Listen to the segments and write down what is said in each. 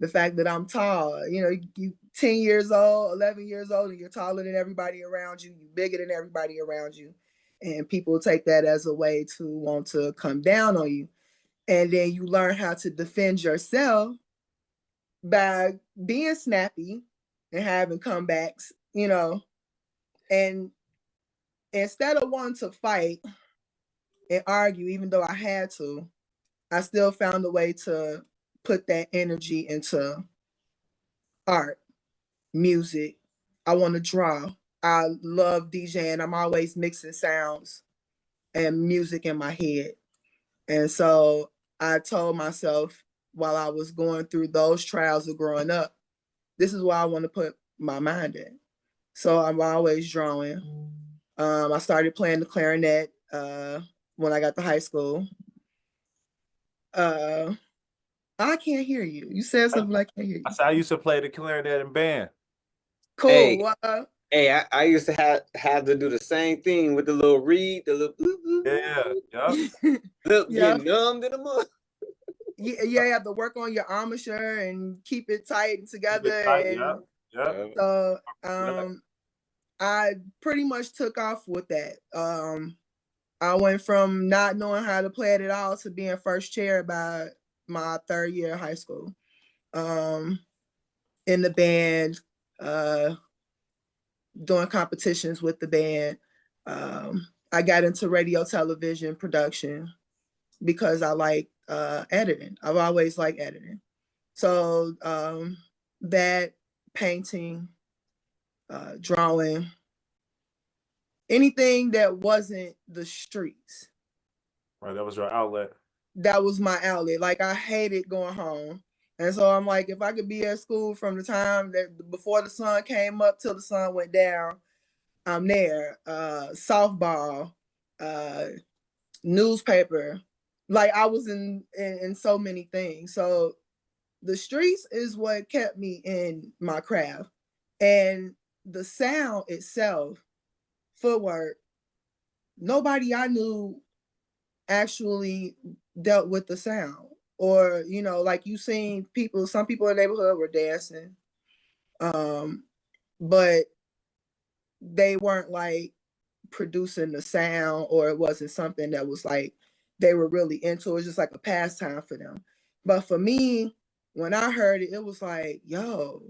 the fact that I'm tall. You know, you 10 years old, 11 years old, and you're taller than everybody around you. You're bigger than everybody around you. And people take that as a way to want to come down on you. And then you learn how to defend yourself by being snappy and having comebacks, you know. And instead of wanting to fight and argue, even though I had to, I still found a way to put that energy into art, music. I want to draw. I love DJing. I'm always mixing sounds and music in my head. And so I told myself while I was going through those trials of growing up, this is where I want to put my mind in. So I'm always drawing. I started playing the clarinet when I got to high school. I can't hear you. You said something I can't hear you. I said I used to play the clarinet in band. Cool. Hey, I used to have to do the same thing with the little reed, the little get numbed in the mud. Yeah, you have to work on your armature and keep it tight together. So I pretty much took off with that. I went from not knowing how to play it at all to being first chair by my 3rd year of high school. In the band, doing competitions with the band. I got into radio, television production because I like editing. I've always liked editing. So that, painting, drawing, anything that wasn't the streets. Right, that was your outlet. That was my outlet. Like, I hated going home. And so I'm like, if I could be at school from the time that before the sun came up till the sun went down, I'm there. Softball, newspaper. Like, I was in so many things. So the streets is what kept me in my craft. And the sound itself, footwork, nobody I knew actually dealt with the sound. Or, you know, like you seen people, some people in the neighborhood were dancing. But they weren't like producing the sound, or it wasn't something that was like they were really into. It was just like a pastime for them. But for me, when I heard it, it was like, yo,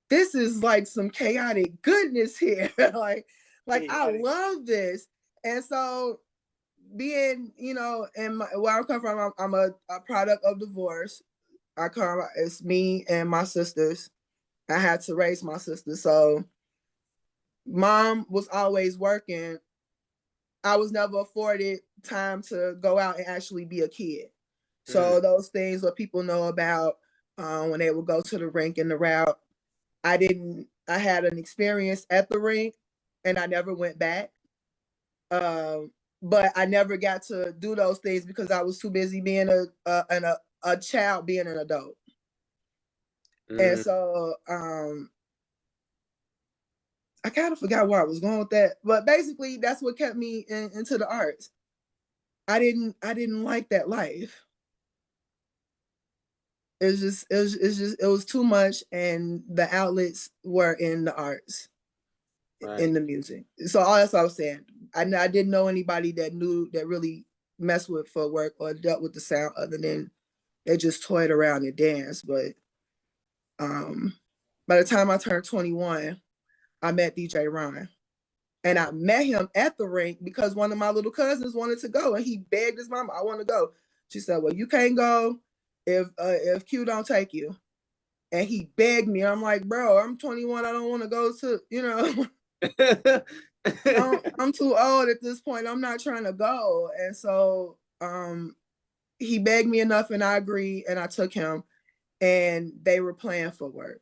this is like some chaotic goodness here. like I love this. And so being, you know, and where I come from, I'm a product of divorce. It's me and my sisters. I had to raise my sisters. So mom was always working. I was never afforded time to go out and actually be a kid. So those things that people know about when they would go to the rink and the route, I had an experience at the rink and I never went back. But I never got to do those things because I was too busy being a child, being an adult. And so I kind of forgot where I was going with that, but basically that's what kept me into the arts. I didn't like that life. It was too much, and the outlets were in the arts, in the music. So all that's what I was saying. I didn't know anybody that really messed with footwork or dealt with the sound other than they just toyed around and danced. But by the time I turned 21, I met DJ Ron. And I met him at the rink because one of my little cousins wanted to go, and he begged his mama, I want to go. She said, well, you can't go if Q don't take you. And he begged me. I'm like, bro, I'm 21. I don't want to go to, you know, I'm too old at this point. I'm not trying to go. And so he begged me enough, and I agreed, and I took him, and they were playing footwork.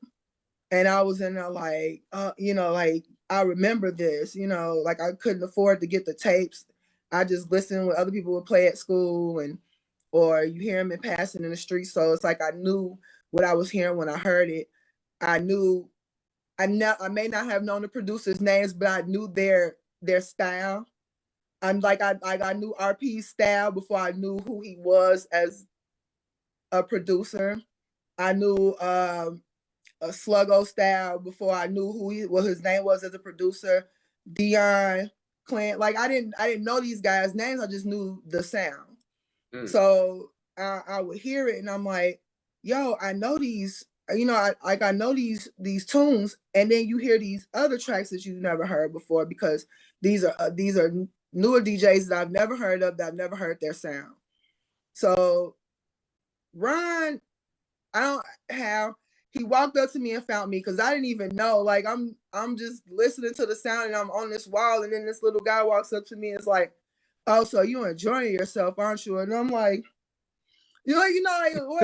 And I was in there like, you know, like, I remember this, you know, like I couldn't afford to get the tapes. I just listened what other people would play at school, or you hear them in passing in the street. So it's like I knew what I was hearing when I heard it. I knew, I may not have known the producers' names, but I knew their style. I'm like, I knew RP's style before I knew who he was as a producer. I knew a Sluggo Style before I knew what his name was as a producer. Dion, Clint. Like I didn't know these guys' names. I just knew the sound. So I would hear it and I'm like, yo, I know these. You know, I know these tunes, and then you hear these other tracks that you've never heard before because these are newer DJs that I've never heard of, that I've never heard their sound. So Ron, I don't have. He walked up to me and found me because I didn't even know. Like I'm just listening to the sound and I'm on this wall, and then this little guy walks up to me and is like, "Oh, so you enjoying yourself, aren't you?" And I'm like, like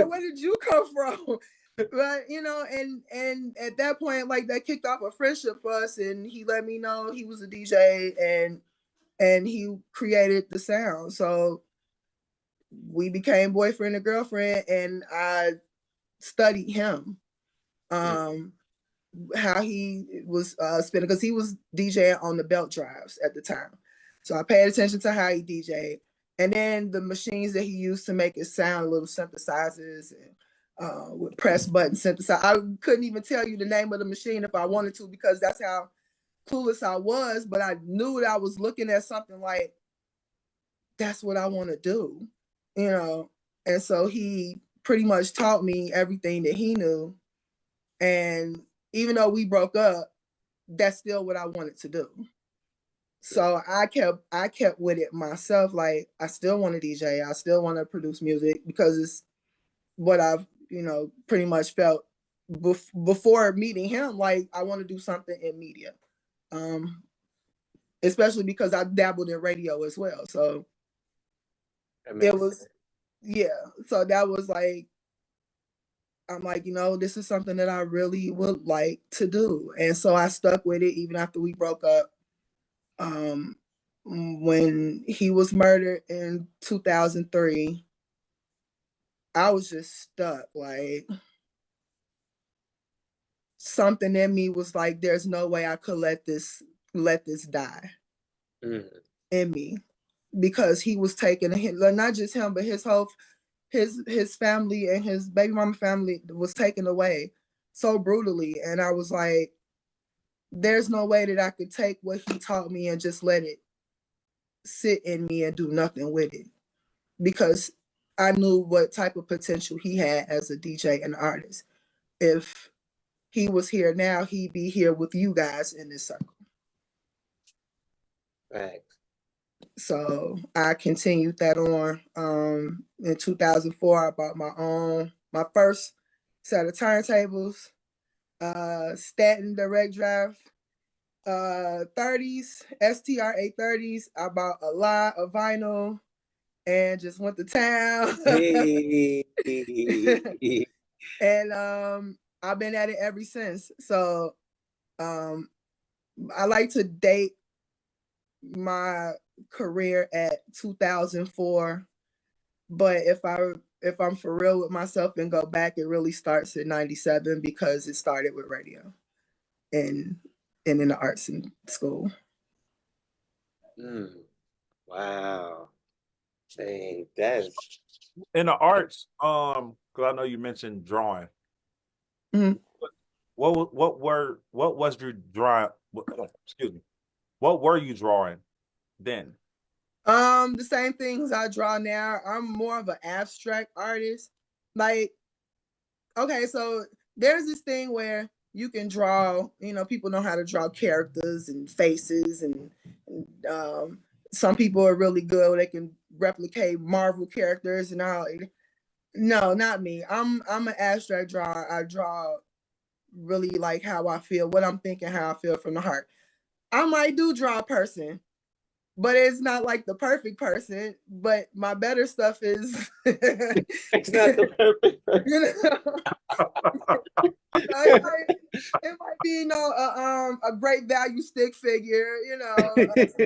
where did you come from? But and at that point, like that kicked off a friendship for us, and he let me know he was a DJ and he created the sound. So we became boyfriend and girlfriend, and I studied him, how he was spinning, because he was DJing on the belt drives at the time. So I paid attention to how he DJed, and then the machines that he used to make it sound, little synthesizers and with press button synthesizer. I couldn't even tell you the name of the machine if I wanted to, because that's how clueless I was. But I knew that I was looking at something like, that's what I want to do, And so he pretty much taught me everything that he knew. And even though we broke up, that's still what I wanted to do. So I kept with it myself. Like I still want to DJ. I still want to produce music because it's what I've, pretty much felt before meeting him. Like I want to do something in media, especially because I dabbled in radio as well. So it was, yeah. So that was like, I'm like, this is something that I really would like to do. And so I stuck with it even after we broke up. When he was murdered in 2003, I was just stuck. Like something in me was like, there's no way I could let this die in me, because he was taking a hit. Not just him, but his whole his family and his baby mama family was taken away so brutally. And I was like, there's no way that I could take what he taught me and just let it sit in me and do nothing with it, because I knew what type of potential he had as a DJ and artist. If he was here now, he'd be here with you guys in this circle. Right. So I continued that on. In 2004, I bought my first set of turntables, Stanton Direct Drive 30s, STR 830s. I bought a lot of vinyl and just went to town. Hey. And I've been at it ever since. So I like to date my career at 2004, but if I'm for real with myself and go back, it really starts in 97, because it started with radio and in the arts in school. Wow. Dang, that's in the arts. Because I know you mentioned drawing. Mm-hmm. What was your drawing? Excuse me. What were you drawing then? The same things I draw now. I'm more of an abstract artist. Like, okay, so there's this thing where you can draw, people know how to draw characters and faces, and some people are really good. They can replicate Marvel characters and all. No, not me. I'm an abstract drawer. I draw really like how I feel, what I'm thinking, how I feel from the heart. I might do draw a person, but it's not like the perfect person. But my better stuff is it's not the perfect person. It might be a great value stick figure, something like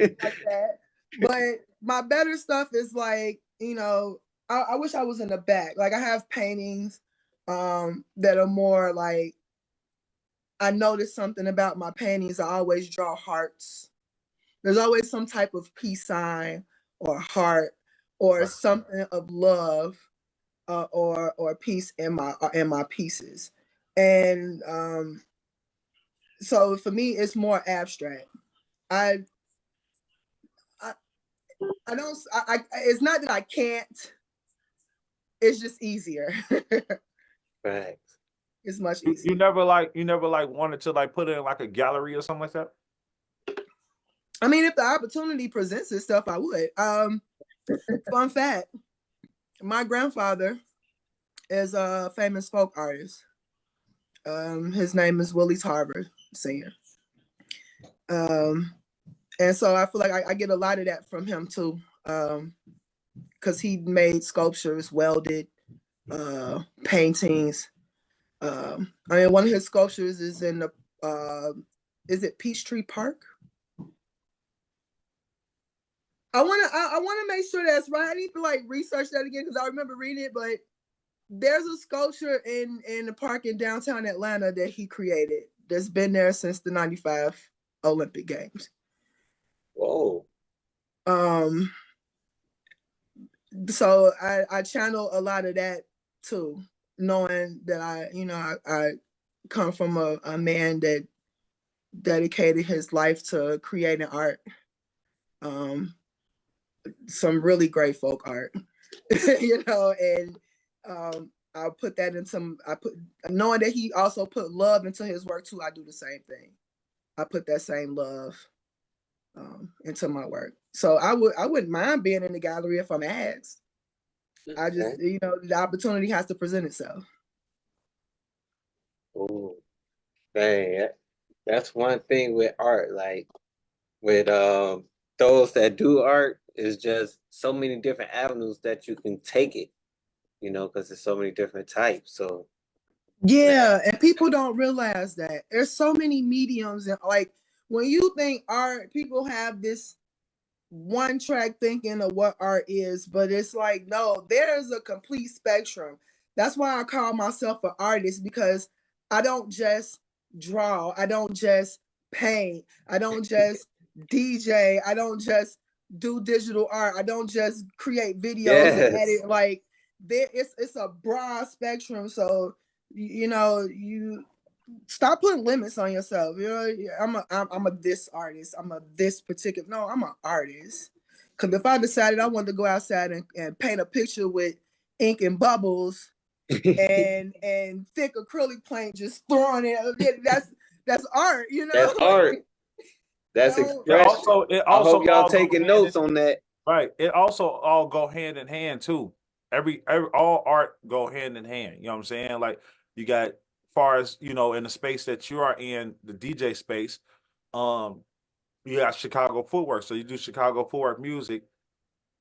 that. But my better stuff is like, I wish I was in the back. Like I have paintings that are more like, I noticed something about my paintings. I always draw hearts. There's always some type of peace sign or heart or something of love or piece in my pieces. And so for me, it's more abstract. I don't. It's not that I can't. It's just easier. Right. It's much easier. You never wanted to like put it in like a gallery or something like that? I mean, if the opportunity presents itself, I would. Fun fact: my grandfather is a famous folk artist. His name is Willie Tarver Sr. And so I feel like I get a lot of that from him too, because he made sculptures, welded, paintings. I mean, one of his sculptures is in the is it Peachtree Park? I wanna make sure that's right. I need to like research that again because I remember reading it, but there's a sculpture in the park in downtown Atlanta that he created that's been there since the '95 Olympic Games. Whoa. So I channel a lot of that too, knowing that I come from a man that dedicated his life to creating art. Some really great folk art, and I'll put that in knowing that he also put love into his work too. I do the same thing. I put that same love into my work. So I wouldn't mind being in the gallery if I'm asked. Okay. I just, the opportunity has to present itself. Oh, dang. That's one thing with art, like with those that do art, is just so many different avenues that you can take it, because there's so many different types. So yeah, and people don't realize that there's so many mediums, and like when you think art, people have this one track thinking of what art is, but it's like, no, there's a complete spectrum. That's why I call myself an artist, because I don't just draw, I don't just paint, I don't just DJ, I don't just do digital art, I don't just create videos and edit. Like it's a broad spectrum. So you stop putting limits on yourself. I'm a this artist. I'm a this particular. No, I'm an artist. Because if I decided I wanted to go outside and paint a picture with ink and bubbles and thick acrylic paint, just throwing it, that's art. That's art. That's expression. I hope y'all taking notes on that. Right. It also all go hand in hand too. All art go hand in hand. You know what I'm saying? Like you got, far as in the space that you are in, the DJ space, you got Chicago footwork. So you do Chicago footwork music,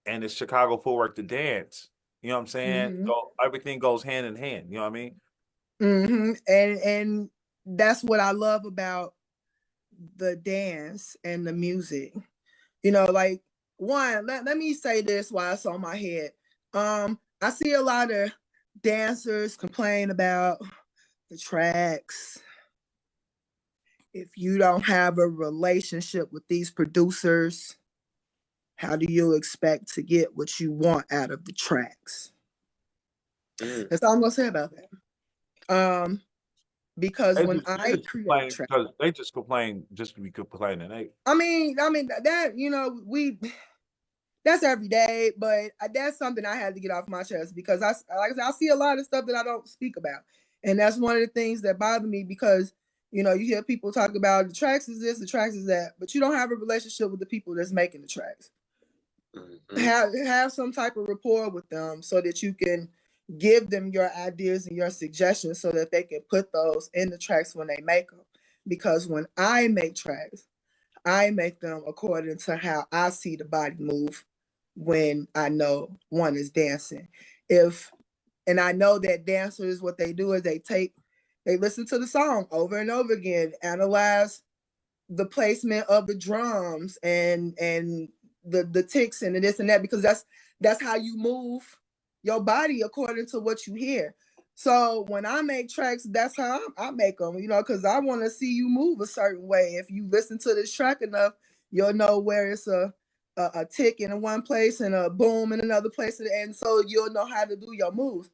and it's Chicago footwork to dance. You know what I'm saying? Mm-hmm. So everything goes hand in hand. You know what I mean? Mm-hmm. And that's what I love about the dance and the music. Like one, let me say this while it's on my head. I see a lot of dancers complain about the tracks. If you don't have a relationship with these producers, how do you expect to get what you want out of the tracks? That's all I'm gonna say about that. Because when I create tracks, because they just complain just to be complaining. I mean that that's every day, but that's something I had to get off my chest, because I see a lot of stuff that I don't speak about, and that's one of the things that bother me, because you hear people talk about the tracks is this, the tracks is that, but you don't have a relationship with the people that's making the tracks. Mm-hmm. Have some type of rapport with them so that you can give them your ideas and your suggestions so that they can put those in the tracks when they make them. Because when I make tracks, I make them according to how I see the body move when I know one is dancing. And I know that dancers, what they do is they listen to the song over and over again, analyze the placement of the drums and the ticks and the this and that, because that's how you move your body according to what you hear. So when I make tracks, that's how I make them, because I want to see you move a certain way. If you listen to this track enough, you'll know where it's a tick in one place and a boom in another place, and so you'll know how to do your moves.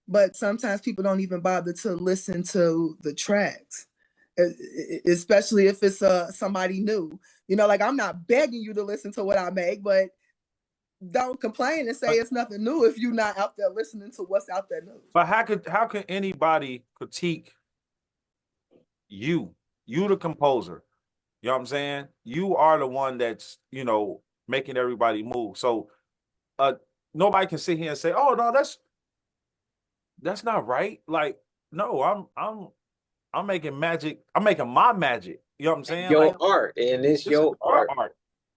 but sometimes people don't even bother to listen to the tracks, especially if it's somebody new. You know, like I'm not begging you to listen to what I make, but don't complain and say it's nothing new if you're not out there listening to what's out there new. But how can anybody critique you? You the composer. You know what I'm saying? You are the one that's, you know, making everybody move. So nobody can sit here and say, "Oh no, that's not right." Like, no, I'm making magic. I'm making my magic. You know what I'm saying? Your Like, art, and it's this is your our art. art.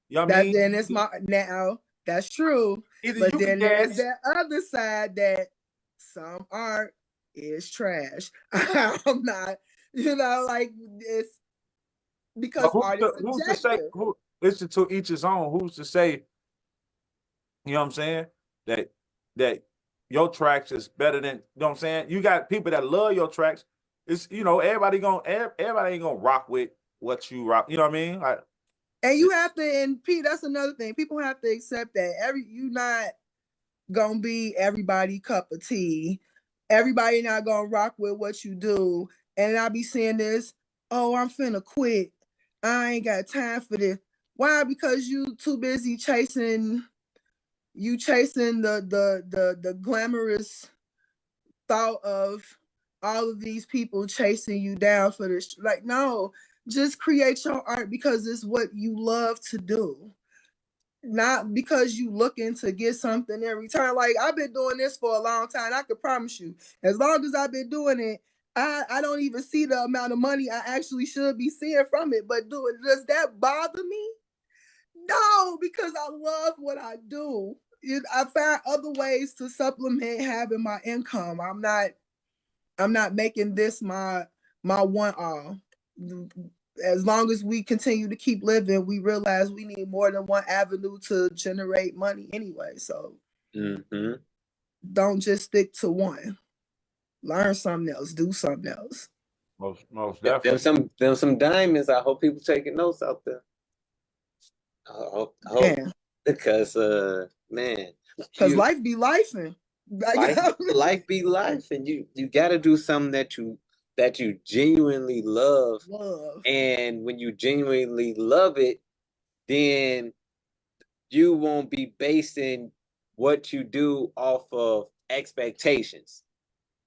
You know what I That mean? then it's my now. That's true. Either But you can then there's dance. that other side that some art is trash. I'm not, you know, like it's But because art is who's to say? subjective. Who? It's to each his own. Who's to say? You know what I'm saying? That that your tracks is better than, you know what I'm saying? You got people that love your tracks. It's, you know, everybody ain't gonna rock with what you rock. You know what I mean? Like, And you have to, and Pete, that's another thing. People have to accept that you not gonna be everybody cup of tea. Everybody not gonna rock with what you do. And I be saying this, oh, I'm finna quit. I ain't got time for this. Why? Because you too busy chasing the glamorous thought of all of these people chasing you down for this. Like, no, just create your art because it's what you love to do, not because you looking to get something in return. Like, I've been doing this for a long time. I can promise you, as long as I've been doing it, I don't even see the amount of money I actually should be seeing from it. But does that bother me? No, because I love what I do. I found other ways to supplement having my income. I'm not making this my one all. As long as we continue to keep living, we realize we need more than one avenue to generate money anyway. So don't just stick to one. Learn something else. Do something else. most Them definitely. some diamonds. I hope people taking notes out there. I hope Man, because man, because life be lifing. life be life, and you got to do something that you genuinely love. Love. And when you genuinely love it, then you won't be basing what you do off of expectations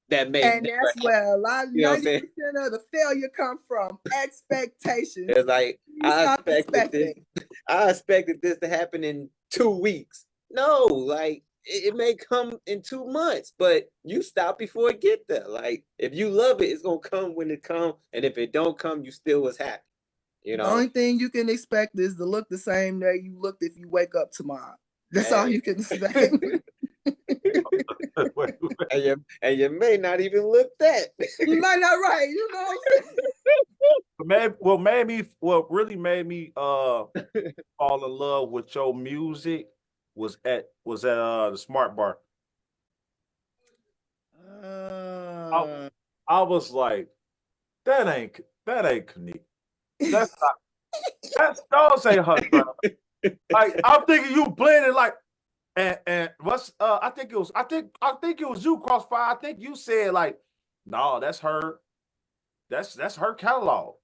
that may And never that's happen. where a lot, You know what I'm 90% saying? of the failure come from. Expectations. It's like You stop expecting. I expected this to happen in 2 weeks. No, like it may come in 2 months, but you stop before it get there. Like if you love it, it's gonna come when it come, and if it don't come, you still was happy. You The know. only thing you can expect is to look the same way you looked if you wake up tomorrow. That's all you can expect. And you may not even look that. You might not right, you know. What really made me fall in love with your music was at the Smart Bar. I was like, that ain't Cuenique. That's not, those ain't her, bro. Like, I'm thinking you blended like, and what's I think it was you, Crossfire. I think you said like, no, that's her. That's her catalog.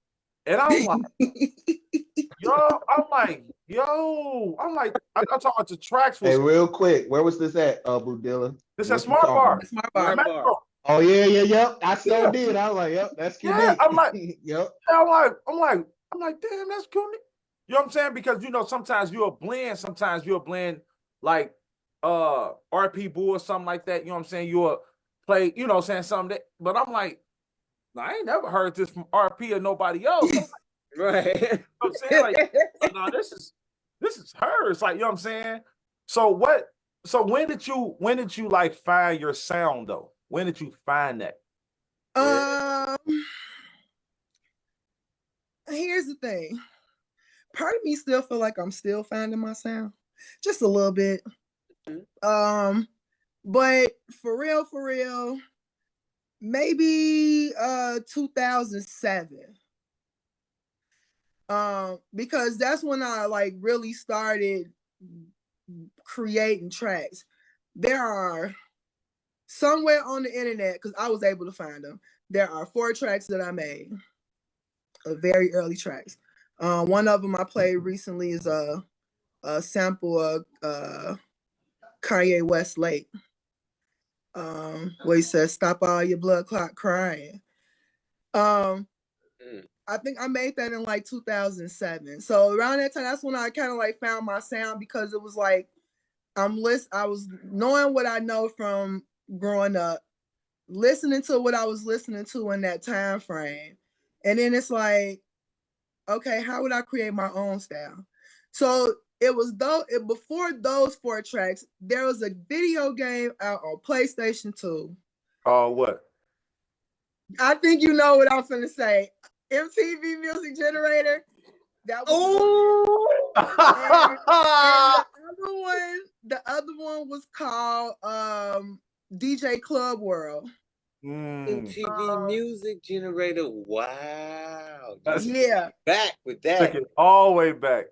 And I'm like, I'm talking to tracks was Hey, real quick, where was this at, Budilla? this at What you Smart talking Bar. about? Smart The bar. Metro. Oh yep. I so Yeah. did. I was like, yep, that's Yeah, Cuenique. I'm like, yep. I'm like, damn, that's cool. You know what I'm saying? Because you know, sometimes you'll blend like RP Bull or something like that. You know what I'm saying? You'll play, you know, saying something that, but I'm like, no, I ain't never heard this from RP or nobody else. I'm like, Right. you know what I'm saying? Like, no, this is hers. Like, you know what I'm saying? So when did you like find your sound though? When did you find that? Here's the thing. Part of me still feel like I'm still finding my sound. Just a little bit. But for real, maybe 2007. Because that's when I like really started creating tracks. There are somewhere on the internet, because I was able to find them. There are 4 tracks that I made, very early tracks. One of them I played recently is a sample of Kanye West Late, where he says, "Stop all your blood clot crying." I think I made that in like 2007. So around that time, that's when I kind of like found my sound, because it was like I was knowing what I know from growing up, listening to what I was listening to in that time frame, and then it's like, okay, how would I create my own style? So it was before those 4 tracks, there was a video game out on PlayStation 2. Oh, what? I think you know what I'm finna say. MTV Music Generator. That was and the other one was called DJ Club World. MTV Music Generator. Wow. Yeah. Back with that. Took it all the way back.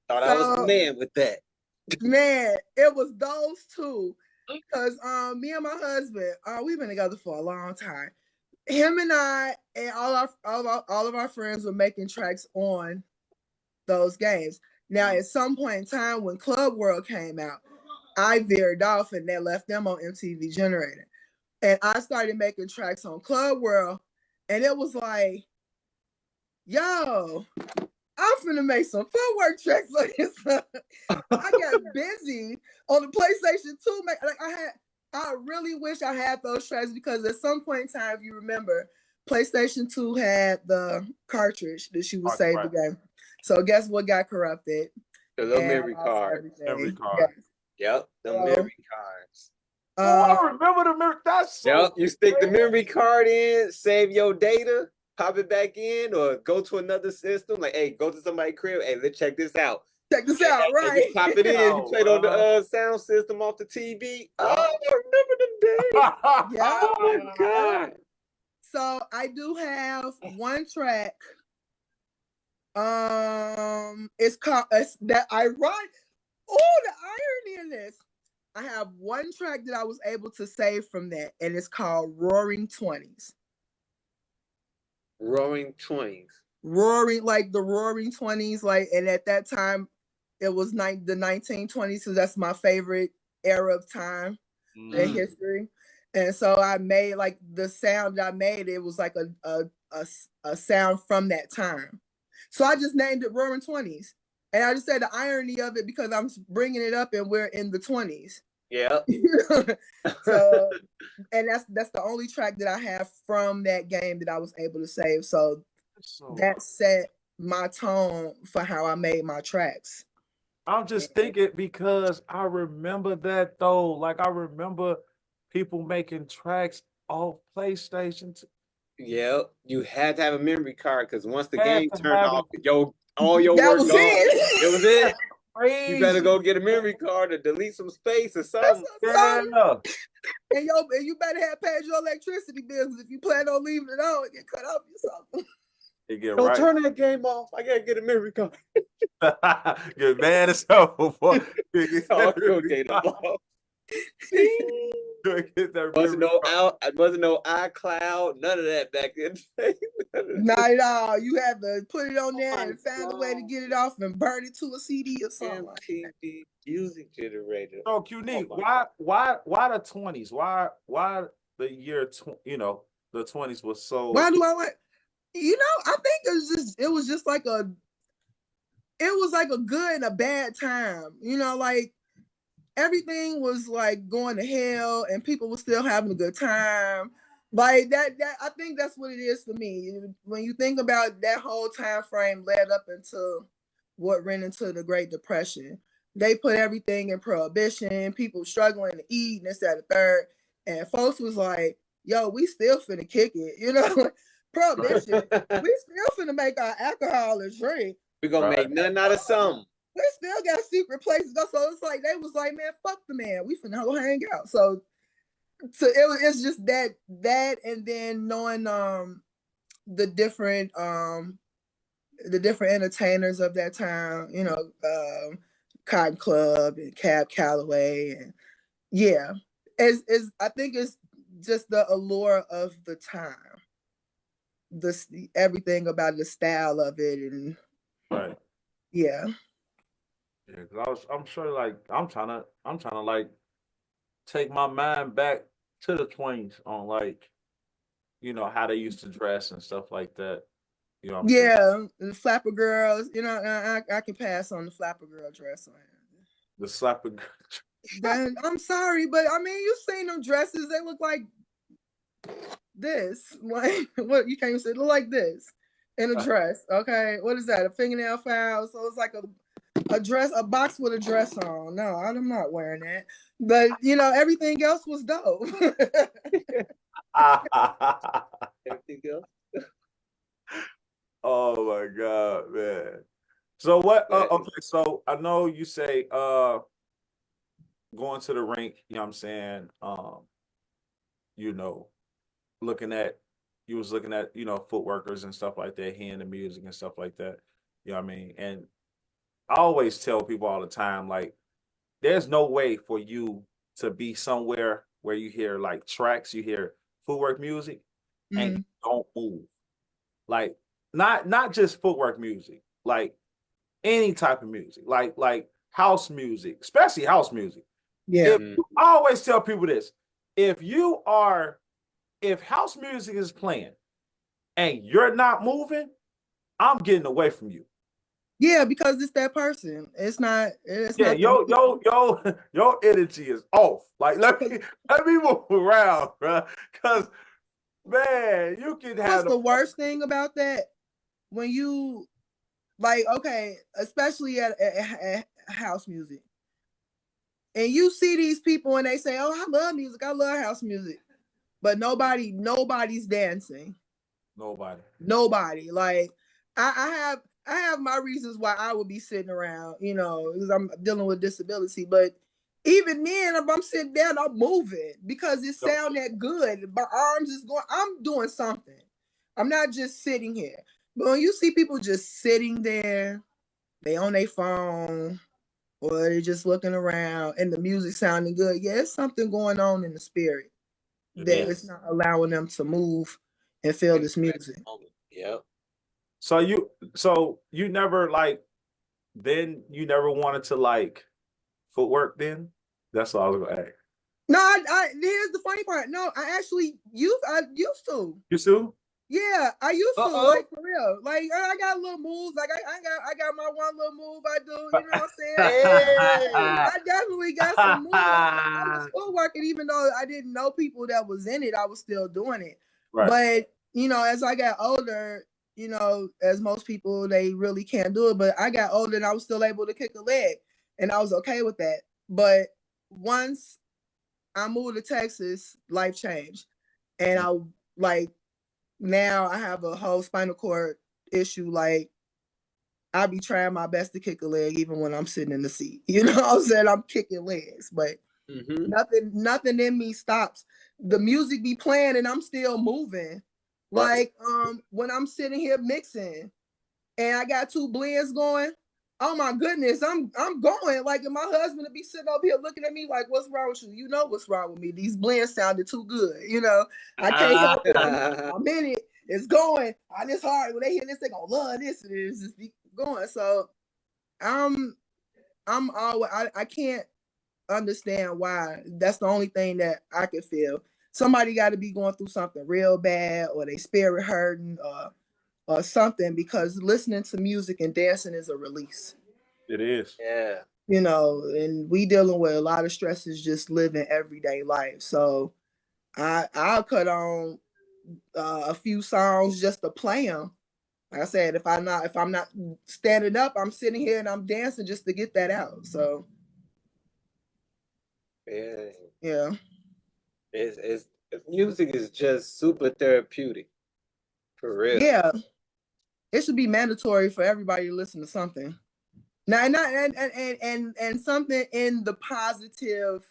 Thought I was the man with that. Man, it was those 2. Because me and my husband, we've been together for a long time. Him and I and all of our friends were making tracks on those games. Now, at some point in time when Club World came out, I veered off and they left them on MTV Generator. And I started making tracks on Club World, and it was like, yo, I'm finna make some footwork tracks like this. I got busy on the PlayStation 2. I really wish I had those tracks, because at some point in time, if you remember, PlayStation 2 had the cartridge that you would save the game. So guess what got corrupted? The little memory card. Memory card. Yep, the memory cards. I remember the memory. That's so yep, you stick the memory card in, save your data, pop it back in, or go to another system. Like, hey, go to somebody's crib. Hey, let's check this out. Check this out, right? You pop it in. You played on the sound system off the TV. Oh, I remember the day. Yeah. Oh my God. So I do have one track. It's called that ironic. Oh, the irony in this. I have one track that I was able to save from that, and it's called Roaring 20s. Roaring 20s. Roaring, like the Roaring 20s, like, and at that time it was the 1920s, so that's my favorite era of time in history. And so I made like the sound that I made, it was like a sound from that time. So I just named it Roaring 20s. And I just said the irony of it, because I'm bringing it up and we're in the 20s. Yeah. So, and that's the only track that I have from that game that I was able to save. So that set my tone for how I made my tracks. I'm just thinking, because I remember that though. Like, I remember people making tracks off PlayStation 2. Yeah, you had to have a memory card, because once the game turned off, all your that work was gone. it. It was it. Crazy. You better go get a memory card or delete some space or something. Yeah. And you better have paid your electricity bills. If you plan on leaving it on, it get cut off or something. Don't turn that game off. I gotta get a memory card. Good man, it's over. Wasn't no iCloud, none of that back then. Not at all. You have to put it on there and find a way to get it off and burn it to a CD or something. MTV Music Generator. So Cuenique, why the 20s? Why the year the 20s was so? Why do I like? I think it was just like a good and a bad time. Like everything was like going to hell and people were still having a good time. Like that I think that's what it is for me. When you think about that whole time frame led up into what ran into the Great Depression, they put everything in prohibition, people struggling to eat and this, that, and the third. And folks was like, yo, we still finna kick it, prohibition. We still finna make our alcohol and drink. We're gonna make nothing out of something. We still got secret places. So it's like they was like, man, fuck the man. We finna go hang out. So it's just that, and then knowing the different entertainers of that time, Cotton Club and Cab Calloway, and yeah, I think it's just the allure of the time, everything about the style of it, and Right. yeah. Yeah, cause I'm sure like I'm trying to like take my mind back to the 20s on like, how they used to dress and stuff like that. You know what I'm saying? Yeah, the flapper girls, I can pass on the flapper girl dress. The slapper. Then I'm sorry, but I mean, you seen them dresses? They look like this. Like what? You can't even say look like this in a dress. Okay, what is that? A fingernail file? So it's like a dress, a box with a dress on. No, I'm not wearing that. But everything else was dope. Everything else. Oh my God, man. So what? That is- Okay, so I know you say going to the rink. You know what I'm saying? You know, looking at you was looking at footworkers and stuff like that, hearing the music and stuff like that. You know what I mean? And I always tell people all the time, like, there's no way for you to be somewhere where you hear like tracks, you hear footwork music, and you don't move. Like, not just footwork music, like any type of music, like house music, especially house music. Yeah. I always tell people this: if house music is playing and you're not moving, I'm getting away from you. Yeah, because it's that person. It's not. Yeah, your energy is off. Like let me move around, bro. Because man, you can have What's the worst thing about that? When you okay, especially at house music, and you see these people and they say, "Oh, I love music. I love house music," but nobody's dancing. Nobody. Like I have my reasons why I would be sitting around, because I'm dealing with disability. But even then, if I'm sitting down, I'm moving because it sounds that good. My arms is going. I'm doing something. I'm not just sitting here. But when you see people just sitting there, they on their phone or they just looking around and the music sounding good. Yeah, it's something going on in the spirit that it's not allowing them to move and feel this music. Yep. So you never you never wanted to like footwork then? That's all I was gonna ask. No, I here's the funny part. No, I used to. You too? Yeah, I used to, like, for real. Like, I got little moves. Like, I got my one little move I do. You know what I'm saying? Hey. I definitely got some moves. I was still working, even though I didn't know people that was in it. I was still doing it. Right. But as I got older, as most people, they really can't do it. But I got older and I was still able to kick a leg, and I was okay with that. But once I moved to Texas, life changed, and I like. Now I have a whole spinal cord issue. Like, I be trying my best to kick a leg even when I'm sitting in the seat. You know what I'm saying? I'm kicking legs, but nothing in me stops. The music be playing and I'm still moving. Like, when I'm sitting here mixing and I got two blends going, oh my goodness, I'm going. Like, and my husband would be sitting up here looking at me like, what's wrong with you? You know what's wrong with me. These blends sounded too good. I can't help it. I'm in it. It's going. It's hard. When they hear this, they gonna love this. And it's just be going. So I'm always I can't understand why. That's the only thing that I can feel. Somebody got to be going through something real bad, or they spirit hurting, or something, because listening to music and dancing is a release. It is. Yeah. And we dealing with a lot of stresses just living everyday life. So I'll cut on a few songs just to play them. Like I said, if I'm not standing up, I'm sitting here and I'm dancing just to get that out. So yeah. It's music is just super therapeutic. For real. Yeah. It should be mandatory for everybody to listen to something. Now, and something in the positive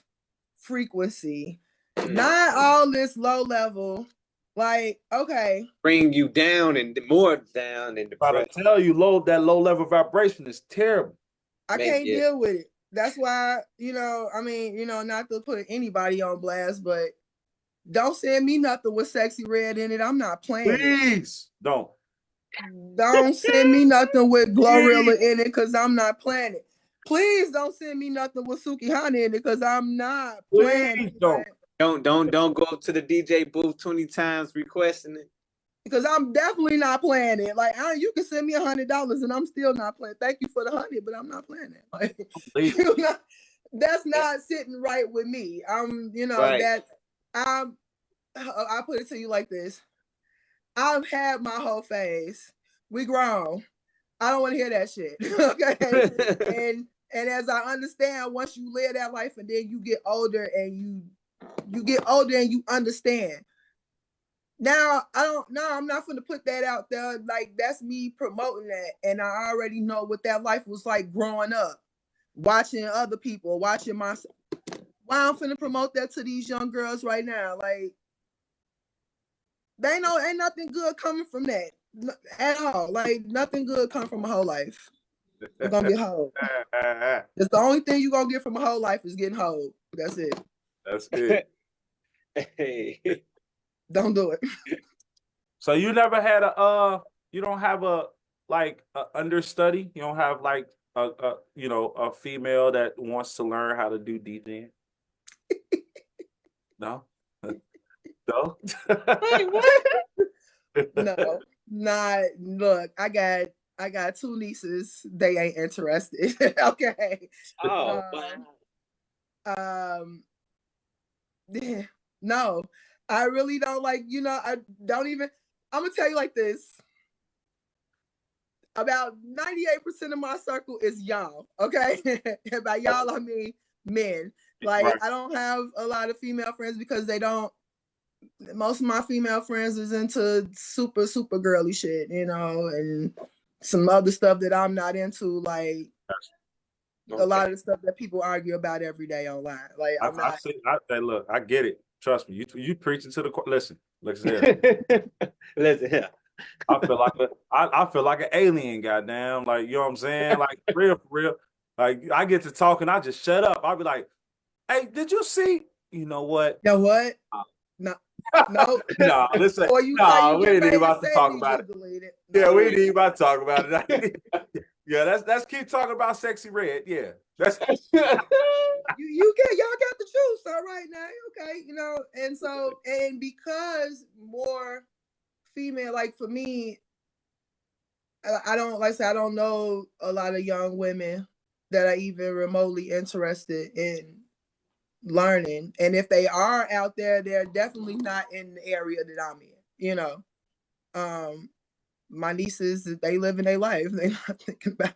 frequency, not all this low level. Like, okay, bring you down and more down and depressed. I tell you, that low level vibration is terrible. I can't deal with it. That's why, not to put anybody on blast, but Don't send me nothing with Sexy Red in it. I'm not playing it. Please don't. Don't send me nothing with Glorilla in it because I'm not playing it. Please don't send me nothing with Suki Hana in it because I'm not playing Please it. don't. Don't go up to the DJ booth 20 times requesting it. Because I'm definitely not playing it. Like, you can send me $100 and I'm still not playing. Thank you for the $100, but I'm not playing it. Like, that's not sitting right with me. Right. I put it to you like this. I've had my whole phase. We grown. I don't want to hear that shit. Okay. And as I understand, once you live that life and then you get older and you understand. Now I'm not gonna put that out there. Like, that's me promoting that. And I already know what that life was like growing up. Watching other people, watching myself. Why I'm finna promote that to these young girls right now? Like, they know ain't nothing good coming from that at all. Like, nothing good come from a whole life. You're gonna get hoe. It's the only thing you're gonna get from a whole life is getting hoe. That's it. That's it. Hey. Don't do it. So you never had you don't have a understudy? You don't have like a female that wants to learn how to do DJing? No? No? Wait, what? No, not look. I got two nieces. They ain't interested. Okay. Oh, Yeah, no, I really don't like. I don't even. I'm gonna tell you like this. About 98% of my circle is y'all. Okay, and by y'all I mean men. Like, right. I don't have a lot of female friends because they don't. Most of my female friends is into super girly shit, and some other stuff that I'm not into, like a lot of the stuff that people argue about every day online. Like, look, I get it. Trust me, you preaching to the listen here. Listen here. I feel like an alien, goddamn. Like, you know what I'm saying? Like, for real. Like, I get to talk and I just shut up. I'll be like, hey, did you see? You know what? You know what? No. No, listen. Or we ain't even about to talk about it. No. Yeah, we ain't even about to talk about it. Yeah, let's keep talking about Sexy Red. Yeah. That's y'all got the truth. All right now. Okay, and because more female, like for me, I don't know a lot of young women that are even remotely interested in learning, and if they are out there, they're definitely not in the area that I'm in. My nieces, they live in their life. They're not thinking about.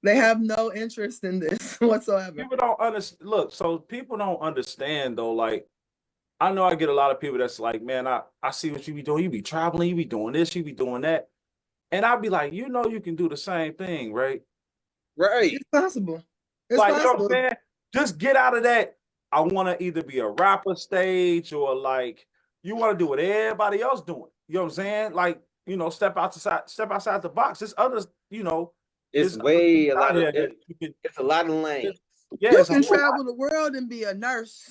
They have no interest in this whatsoever. People don't understand. Look, so people don't understand though. Like, I know I get a lot of people that's like, man, I see what you be doing. You be traveling, you be doing this, you be doing that. And I'd be like, you can do the same thing, right? Right. It's possible. You know what I'm saying? Just get out of that. I want to either be a rapper stage or like you want to do what everybody else doing. You know what I'm saying? Like, step outside the box. There's others, it's way a lot of it's a lot of lanes. Yeah, you can travel the world and be a nurse.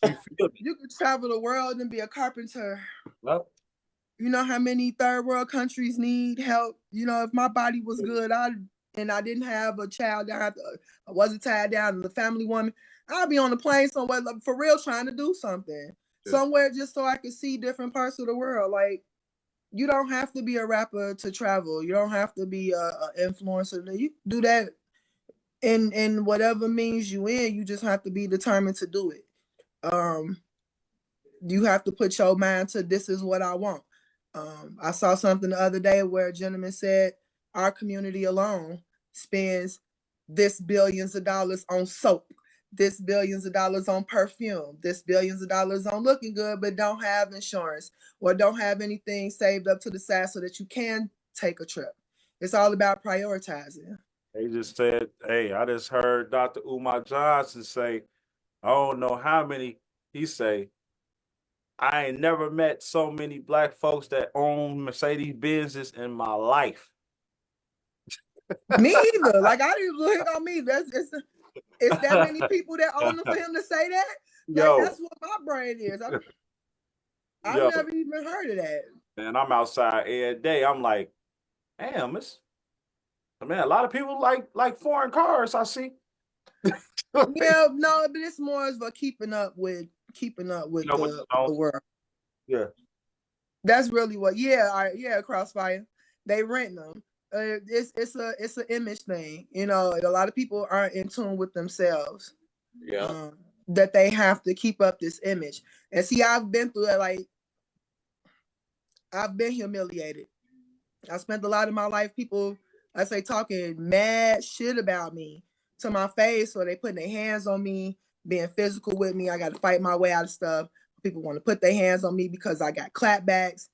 You can travel the world and be a carpenter. Well, you know how many third world countries need help? If my body was good, I didn't have a child, I wasn't tied down to the family woman, I'd be on the plane somewhere for real trying to do something. Somewhere just so I could see different parts of the world. Like, you don't have to be a rapper to travel. You don't have to be a influencer. You do that in whatever means you in. You just have to be determined to do it. You have to put your mind to, this is what I want. I saw something the other day where a gentleman said our community alone spends this billions of dollars on soap, this billions of dollars on perfume, this billions of dollars on looking good, but don't have insurance or don't have anything saved up to the side so that you can take a trip. It's all about prioritizing. They just said, hey, I just heard Dr. Umar Johnson say, I don't know how many, he say, I ain't never met so many black folks that own Mercedes Benzes in my life. Me either. Like, I didn't look on me. It's that many people that own them for him to say that. Like Yo, that's what my brain is. I've yo, never even heard of that. man, I'm outside every day. I'm like, damn, man, a lot of people like foreign cars, I see. Yeah, no, but it's more of a keeping up with What you the know? world. Yeah. That's really what. Yeah, yeah, Crossfire. They rent them. It's an image thing. You know, a lot of people aren't in tune with themselves. Yeah. That they have to keep up this image. And see, I've been through that. Like, I've been humiliated. I spent a lot of my life, people, I say, talking mad shit about me to my face, or they putting their hands on me, being physical with me. I got to fight my way out of stuff. People want to put their hands on me because I got clapbacks.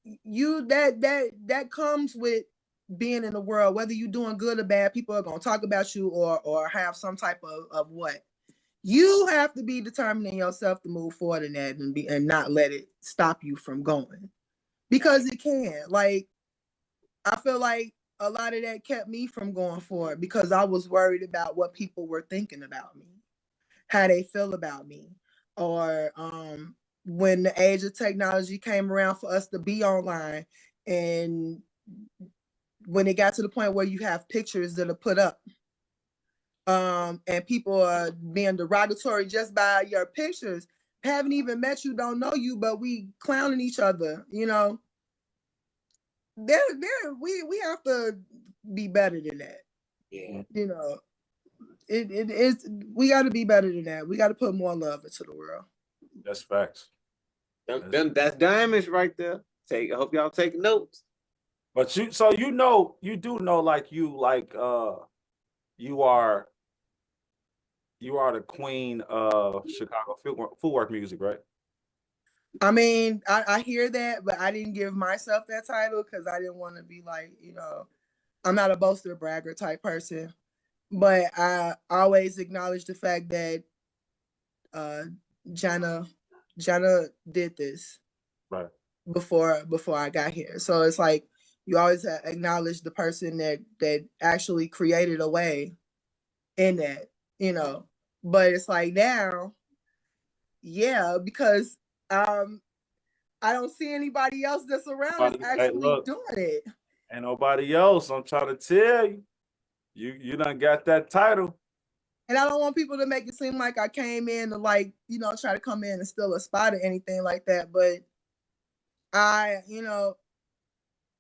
That comes with being in the world. Whether you're doing good or bad, people are gonna talk about you or have some type of what. You have to be determined in yourself to move forward in that and not let it stop you from going, because it can. Like, I feel like a lot of that kept me from going forward because I was worried about what people were thinking about me, how they feel about me, or when the age of technology came around for us to be online, and when it got to the point where you have pictures that are put up, and people are being derogatory just by your pictures, haven't even met you, don't know you, but we clowning each other, you know. We have to be better than that. Yeah. You know, it is, we got to be better than that. We got to put more love into the world. That's facts. That's diamonds right there. I hope y'all take notes. But you do know like you you are the queen of Chicago footwork music, right? I mean, I hear that, but I didn't give myself that title because I didn't want to be like, you know, I'm not a boaster bragger type person. But I always acknowledge the fact that uh Jana did this Right. before I got here. So it's like you always acknowledge the person that actually created a way in that, you know. But it's like now, yeah, because I don't see anybody else that's around that's Hey, actually look, doing it. ain't nobody else. I'm trying to tell you. You done got that title. And I don't want people to make it seem like I came in to, like, you know, try to come in and steal a spot or anything like that. But you know,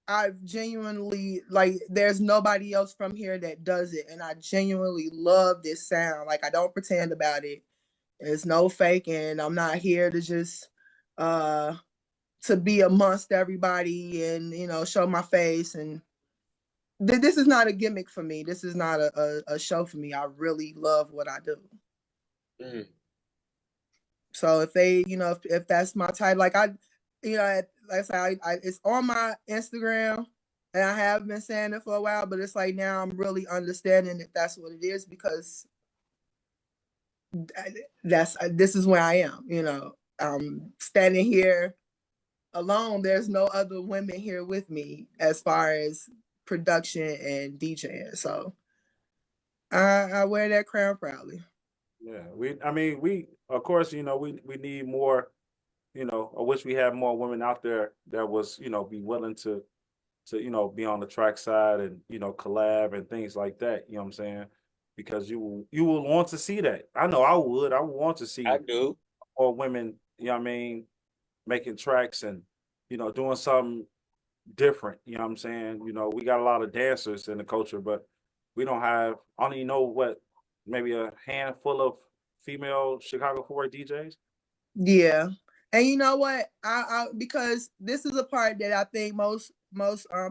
I genuinely, like, there's nobody else from here that does it. And I genuinely love this sound. Like, I don't pretend about it. There's no faking. I'm not here to just to be amongst everybody and, you know, show my face. And this is not a gimmick for me. This is not a show for me. I really love what I do. Mm. So if they, you know, if that's my title, like you know, like I said, it's on my Instagram, and I have been saying it for a while, but it's like now I'm really understanding that that's what it is, because this is where I am. You know, I'm standing here alone. There's no other women here with me as far as production and DJing. So I wear that crown proudly. Yeah. We of course, you know, we need more, you know, I wish we had more women out there that was, you know, be willing to you know, be on the track side and, you know, collab and things like that. You know what I'm saying? Because you will want to see that. I know I would. I would want to see I do. more women, you know what I mean, making tracks and, you know, doing something different. You know what I'm saying? You know, we got a lot of dancers in the culture, but we don't have, I don't even know what, maybe a handful of female Chicago footwork DJs. Yeah. And you know what? I because this is a part that I think most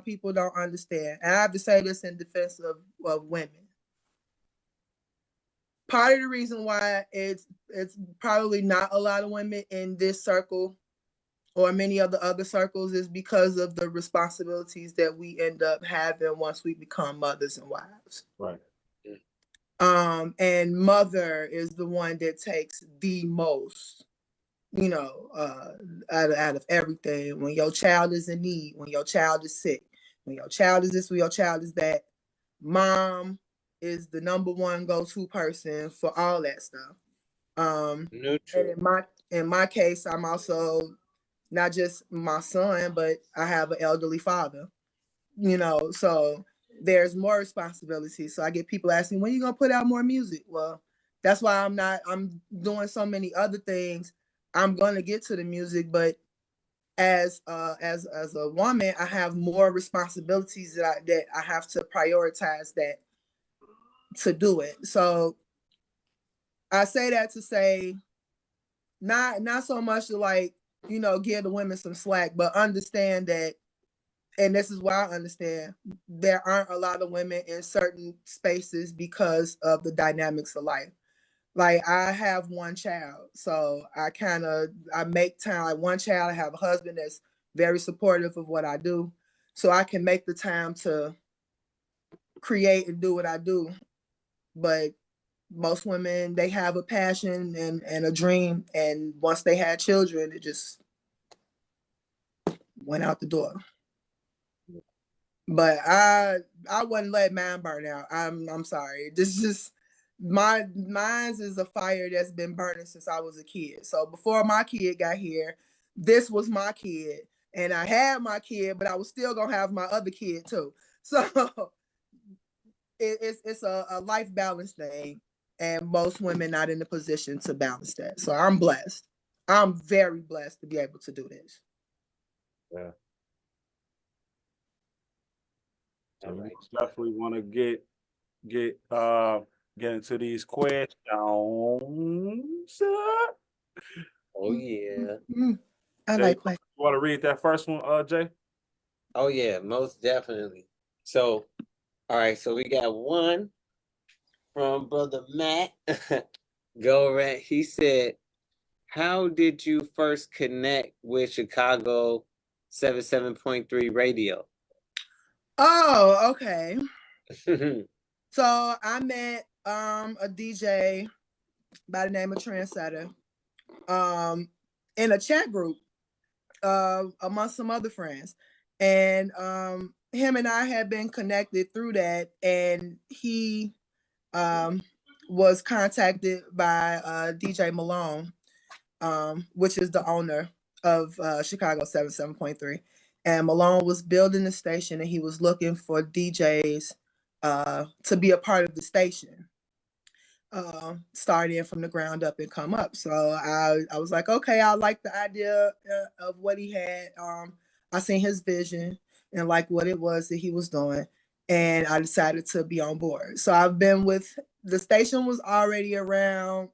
people don't understand. And I have to say this in defense of women. Part of the reason why it's probably not a lot of women in this circle or many of the other circles is because of the responsibilities that we end up having once we become mothers and wives. Right. And mother is the one that takes the most, you know, out of everything. When your child is in need, when your child is sick, when your child is this, when your child is that, mom is the number one go-to person for all that stuff. Neutral. And in my case, I'm also not just my son, but I have an elderly father. So there's more responsibility. So I get people asking, when are you gonna put out more music? Well, that's why I'm doing so many other things. I'm gonna get to the music, but as a woman, I have more responsibilities that I have to prioritize that to do it. So I say that to say not so much to like, give the women some slack, but understand that, and this is why I understand there aren't a lot of women in certain spaces because of the dynamics of life. Like I have one child, so I make time. Like one child, I have a husband that's very supportive of what I do, so I can make the time to create and do what I do. But most women, they have a passion and a dream, and once they had children, it just went out the door. But I wouldn't let mine burn out. I'm sorry. This is just mine's is a fire that's been burning since I was a kid. So before my kid got here, this was my kid. And I had my kid, but I was still gonna have my other kid too. So it's a life balance thing. And most women not in the position to balance that. So I'm blessed. I'm very blessed to be able to do this. Yeah. All right. Definitely want to get into these questions. Oh yeah. I Jay, like questions. you want to read that first one, Jay? Oh yeah, most definitely. So, all right, so we got one from Brother Matt. Go right. He said, how did you first connect with Chicago 77.3 radio? Oh, okay. So I met a DJ by the name of Trendsetter in a chat group amongst some other friends. And him and I had been connected through that, and he was contacted by DJ Malone, which is the owner of Chicago 77.3. And Malone was building the station, and he was looking for DJs to be a part of the station, start in from the ground up and come up. So I was like, okay, I like the idea of what he had. I seen his vision and like what it was that he was doing, and I decided to be on board. So I've been with the station was already around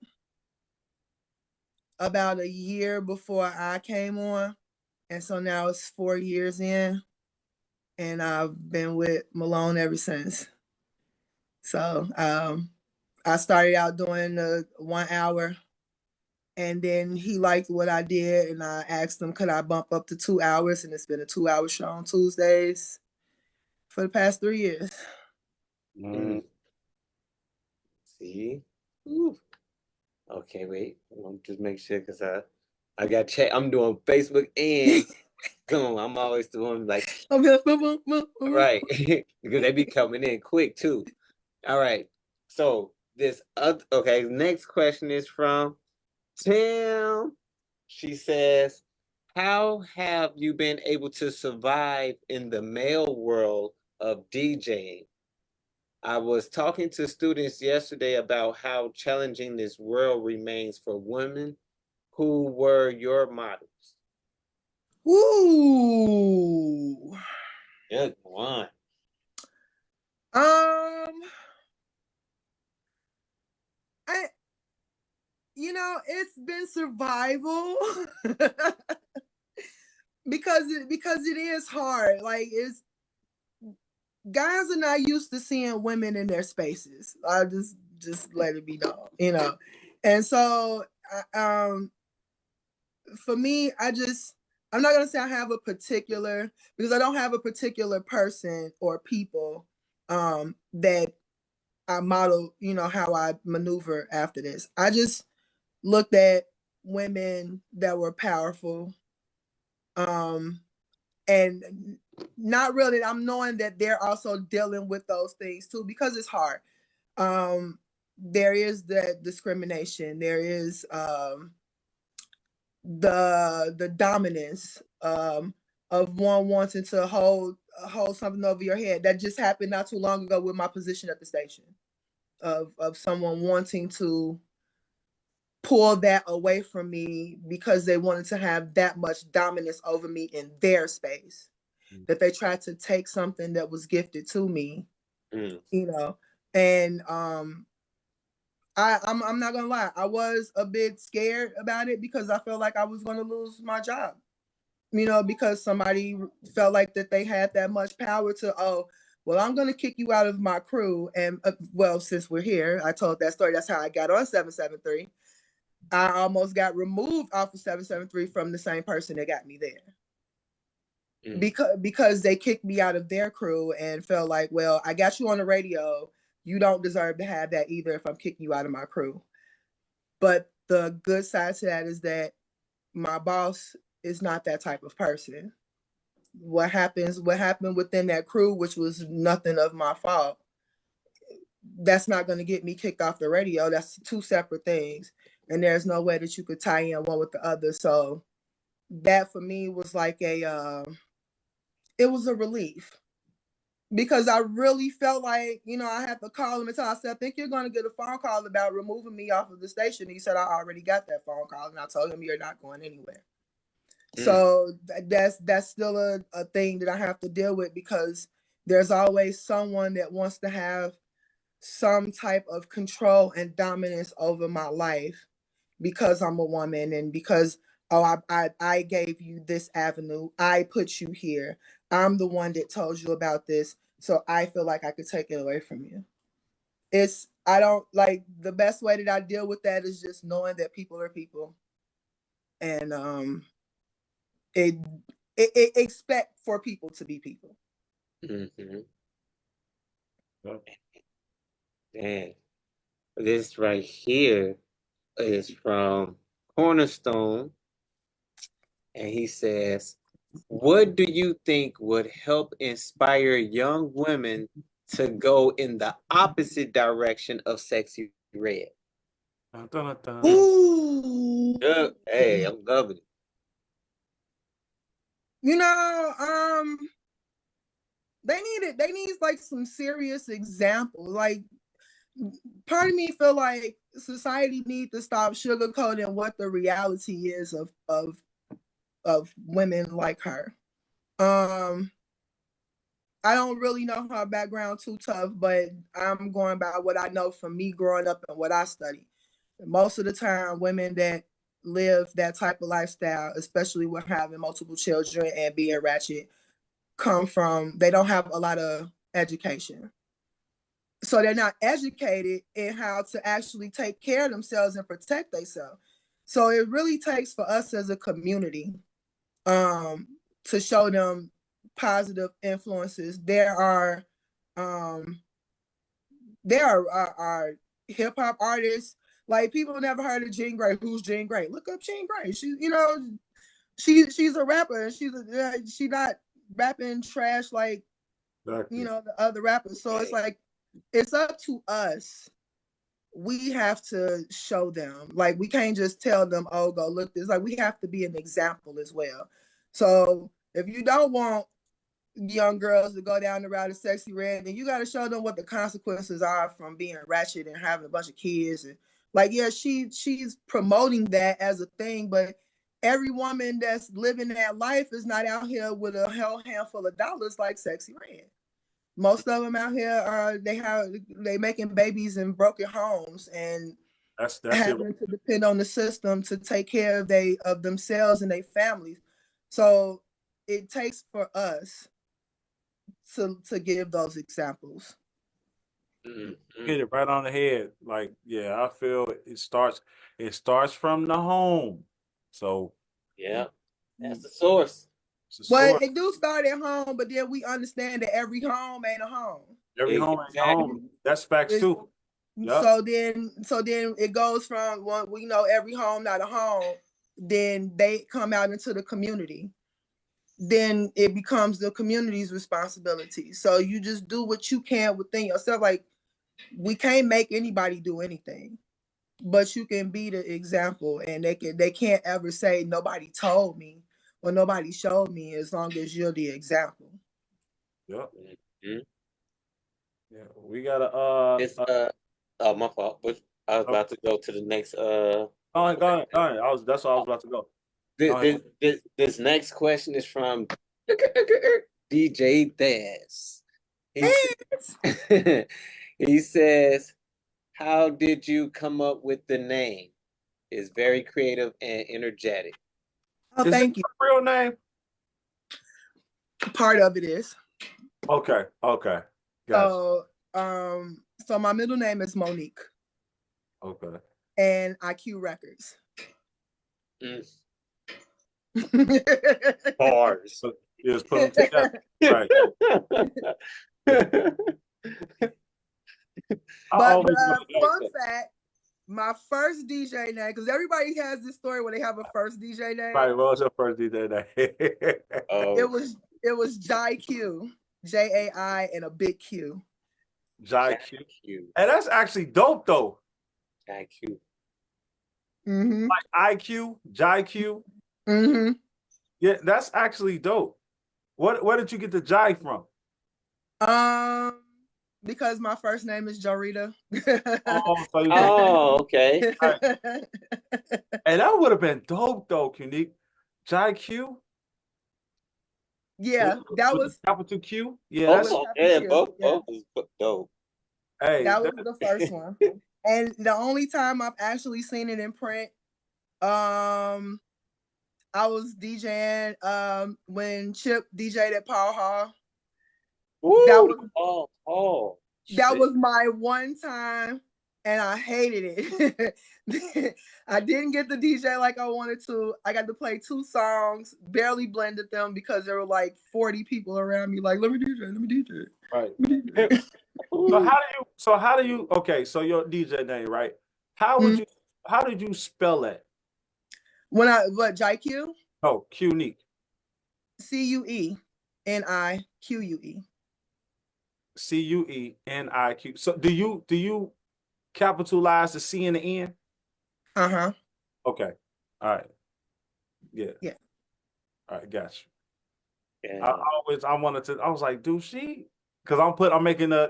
about a year before I came on, and so now it's 4 years in, and I've been with Malone ever since. So I started out doing the 1 hour, and then he liked what I did, and I asked him, could I bump up to 2 hours? And it's been a 2 hour show on Tuesdays for the past 3 years. See? Ooh. Okay, wait. I'll just make sure because I got check. I'm doing Facebook and Zoom. I'm always doing like right because they be coming in quick too. All right. So this other okay. Next question is from Tim. She says, "How have you been able to survive in the male world of DJing? I was talking to students yesterday about how challenging this world remains for women. Who were your models?" Ooh. Good one. I it's been survival because it is hard. Like it's guys are not used to seeing women in their spaces. I just let it be known. And so for me, I'm not gonna say I have a particular, because I don't have a particular person or people that I model, how I maneuver after this. I just looked at women that were powerful, and not really. I'm knowing that they're also dealing with those things too, because it's hard. there is that discrimination. There is the dominance of one wanting to hold something over your head. That just happened not too long ago with my position at the station, of someone wanting to pull that away from me because they wanted to have that much dominance over me in their space. That they tried to take something that was gifted to me, you know. And I'm not gonna lie, I was a bit scared about it because I felt like I was gonna lose my job, you know, because somebody felt like that they had that much power to, oh, well, I'm gonna kick you out of my crew. And well, since we're here, I told that story. That's how I got on 773. I almost got removed off of 773 from the same person that got me there. Because they kicked me out of their crew and felt like, well, I got you on the radio. You don't deserve to have that either if I'm kicking you out of my crew. But the good side to that is that my boss is not that type of person. What happened within that crew, which was nothing of my fault, that's not going to get me kicked off the radio. That's two separate things. And there's no way that you could tie in one with the other. So that for me was like it was a relief. Because I really felt like, you know, I had to call him and tell him, I said, I think you're going to get a phone call about removing me off of the station. He said, I already got that phone call. And I told him, you're not going anywhere. So that's still a thing that I have to deal with, because there's always someone that wants to have some type of control and dominance over my life because I'm a woman and because, oh, I gave you this avenue. I put you here. I'm the one that told you about this. So I feel like I could take it away from you. I don't like, the best way that I deal with that is just knowing that people are people. And it expect for people to be people. And this right here is from Cornerstone, and he says, what do you think would help inspire young women to go in the opposite direction of Sexy Red? Ooh. Hey, I'm loving it. You know, they need like some serious examples. Like, part of me feel like society needs to stop sugarcoating what the reality is of women like her. I don't really know her background too tough, but I'm going by what I know from me growing up and what I study. Most of the time, women that live that type of lifestyle, especially with having multiple children and being ratchet, they don't have a lot of education. So they're not educated in how to actually take care of themselves and protect themselves. So it really takes for us as a community to show them positive influences. There are hip hop artists, like, people never heard of Jean Grey. Who's Jean Grey? Look up Jean Grey. She's a rapper, and she's not rapping trash like you know the other rappers. So it's like, it's up to us. We have to show them. Like, we can't just tell them, oh, go look this. Like, we have to be an example as well. So if you don't want young girls to go down the route of Sexy Red, then you got to show them what the consequences are from being ratchet and having a bunch of kids. And like, yeah, she's promoting that as a thing, but every woman that's living that life is not out here with a whole handful of dollars like Sexy Red. Most of them out here they making babies in broken homes and that's having to depend on the system to take care of themselves and their families. So it takes for us to give those examples. Hit it right on the head. Like, yeah, I feel it starts from the home. So yeah, that's the source. Well, it do start at home, but then we understand that every home ain't a home. Every home ain't a home. That's facts too. Yep. So then it goes from, when we know every home not a home, then they come out into the community. Then it becomes the community's responsibility. So you just do what you can within yourself. Like, we can't make anybody do anything, but you can be the example, and they can't ever say nobody told me or nobody showed me, as long as you're the example. Yep. Mm-hmm. Yeah. We gotta It's oh, my fault. But I was about to go to the next go ahead. That's what I was about to go. This next question is from DJ Daz. He says, how did you come up with the name? It's very creative and energetic. Oh, thank you. Real name? Part of it is. Okay. Gotcha. So my middle name is Monique. Okay. And IQ Records. Bars. Just put them together. Right. But fun fact, my first DJ name, because everybody has this story where they have a first DJ name. Right, what was your first DJ name? It was Jai Q, Jai and a big Q. Jai Q. And that's actually dope though. Jai Q. Mm-hmm. Like IQ, Jai Q. Mm-hmm. Yeah, that's actually dope. Where did you get the Jai from? Because my first name is Jorita. Okay. Right. And that would have been dope though, Cuenique. Jai Q. Yeah, that was capital Q. Yeah, both was dope. Hey, that was the first one. And the only time I've actually seen it in print, I was DJing when Chip DJ'd at Paul Hall. That was my one time, and I hated it. I didn't get the DJ like I wanted to. I got to play 2 songs, barely blended them because there were like 40 people around me. Like, let me DJ. Right. So how do you? Okay, so your DJ name, right? How did you spell it? Jai Q? Oh, Cuenique. CUENIQUE. CUENIQ. So do you capitalize the C and the N? Uh-huh. Okay. All right. Yeah. Yeah. All right, got you. Yeah. I was like, do she? Because I'm making the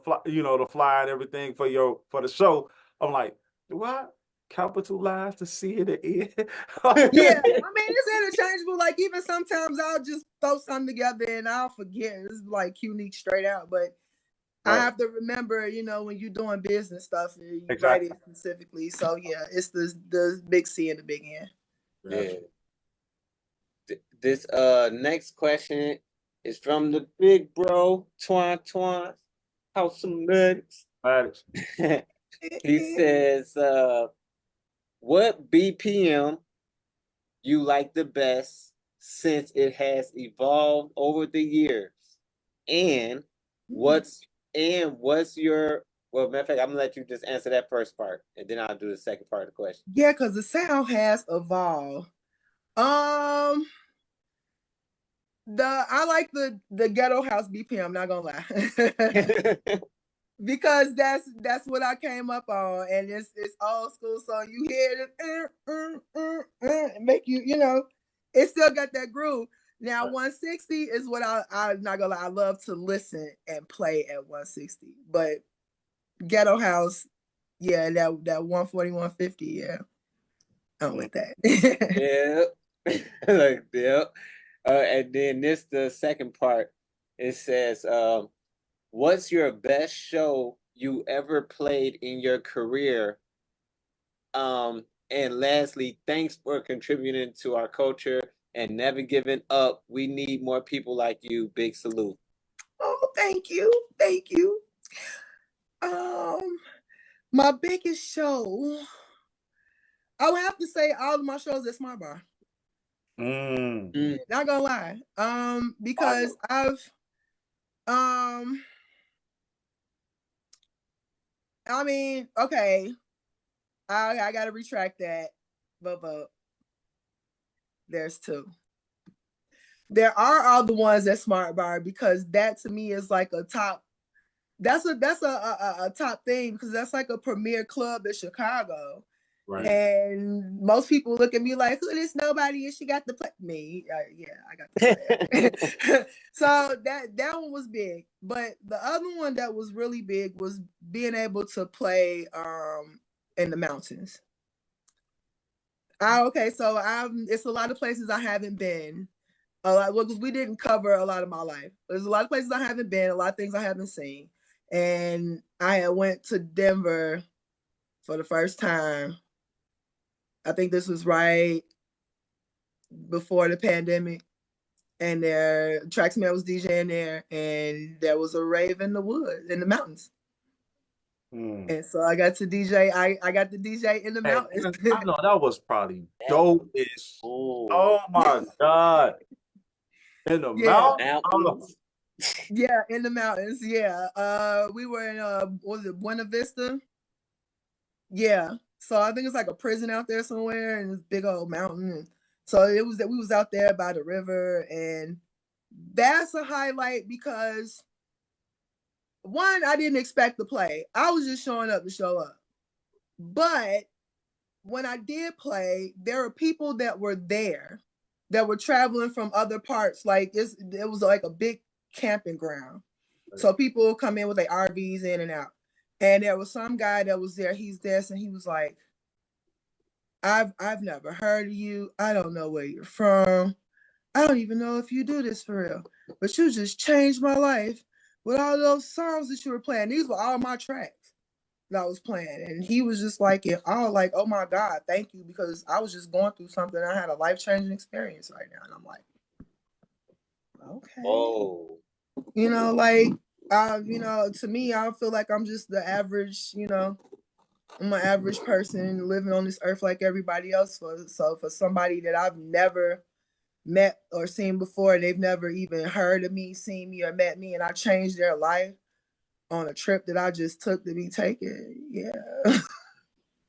fly, the flyer and everything for the show. I'm like, do I capitalize the C and the N? Yeah, I mean, it's interchangeable. Like, even sometimes I'll just throw something together and I'll forget. It's like Cuenique straight out. But I have to remember, when you're doing business stuff, you write it specifically. So yeah, it's the big C and the big N. Yeah. This next question is from the big bro Twan House of Medics. He says, what BPM you like the best since it has evolved over the years, and what's your, well, matter of fact, I'm gonna let you just answer that first part, and then I'll do the second part of the question. Yeah, because the sound has evolved. I like the Ghetto House BPM. Not gonna lie. Because that's what I came up on, and it's old school. So you hear it, make you, it still got that groove. Now 160 is what I'm not gonna lie, I love to listen and play at 160. But Ghetto House, yeah, that 140, 150, yeah, I'm with that. Yeah. And then the second part. It says, what's your best show you ever played in your career? And lastly, thanks for contributing to our culture and never giving up. We need more people like you. Big salute. Oh, thank you. My biggest show, I would have to say all of my shows at Smart Bar. Not gonna lie. Because I mean, okay, I gotta retract that, but there's 2. There are all the ones at Smart Bar, because that to me is like a top that's a top thing because that's like a premier club in Chicago. Right. And most people look at me like, who this nobody and she got to play me. Yeah, I got to play. So that one was big. But the other one that was really big was being able to play in the mountains. So it's a lot of places I haven't been. A lot because we didn't cover a lot of my life. There's a lot of places I haven't been, a lot of things I haven't seen. And I went to Denver for the first time. I think this was right before the pandemic. And there Tracksman was DJing there, and there was a rave in the woods, in the mountains. And so I got to DJ. I got to DJ in the mountains. I know that was probably dope. Oh my God. In the mountains? Yeah, in the mountains. Yeah. We were in was it Buena Vista? Yeah. So I think it's like a prison out there somewhere in this big old mountain. And so it was that we was out there by the river, and that's a highlight because one, I didn't expect to play. I was just showing up to show up. But when I did play, there were people that were there that were traveling from other parts. Like it was like a big camping ground. So people come in with their RVs in and out. And there was some guy that was there, he's this, and he was like, I've never heard of you. I don't know where you're from. I don't even know if you do this for real. But you just changed my life with all those songs that you were playing. These were all my tracks that I was playing. And he was just like, oh my God, thank you. Because I was just going through something. I had a life-changing experience right now. And I'm like, okay. Oh. You know, like, to me, I feel like I'm just the average, I'm an average person living on this earth like everybody else. So for somebody that I've never met or seen before, they've never even heard of me, seen me, or met me, and I changed their life on a trip that I just took to be taken. Yeah.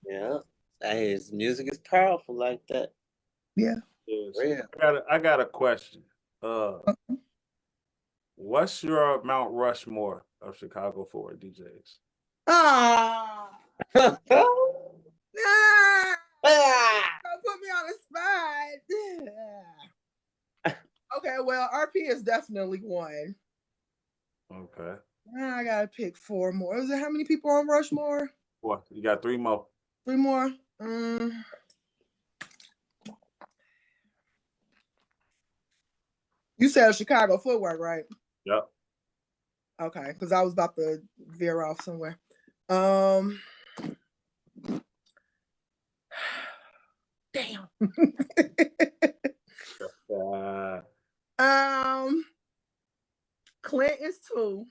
Yeah. Hey, his music is powerful like that. Yeah. Real. I got a question. What's your Mount Rushmore of Chicago Forward DJs? Don't put me on the spot. Okay, well, RP is definitely one. Okay. I gotta pick 4 more. Is it how many people on Rushmore? 4. You got 3 more. 3 more. You said Chicago Footwork, right? Yep. Okay, because I was about to veer off somewhere. Damn. Clint is 2.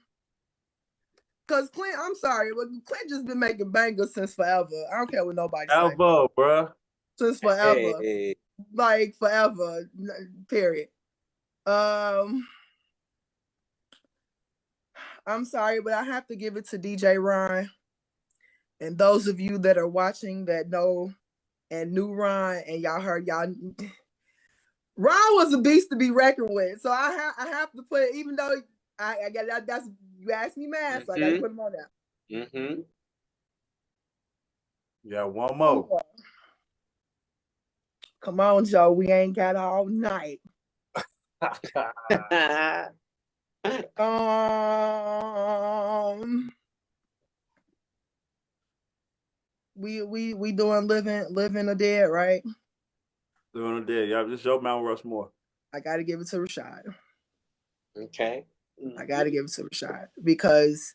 Cause Clint, I'm sorry, but Clint just been making bangers since forever. I don't care what nobody says. Ever, bruh. Since forever. Hey. Like forever. Period. I'm sorry, but I have to give it to DJ Ryan. And those of you that are watching that know and knew Ron, and y'all heard Ron was a beast to be reckoned with. So I have to put, even though I got that's you asked me math, so I gotta put him on there. Yeah, one more. Come on, Joe. We ain't got all night. We doing living or dead, right? Living or dead. Yeah, just show Mount Rushmore. I gotta give it to Rashad. Okay. I gotta give it to Rashad because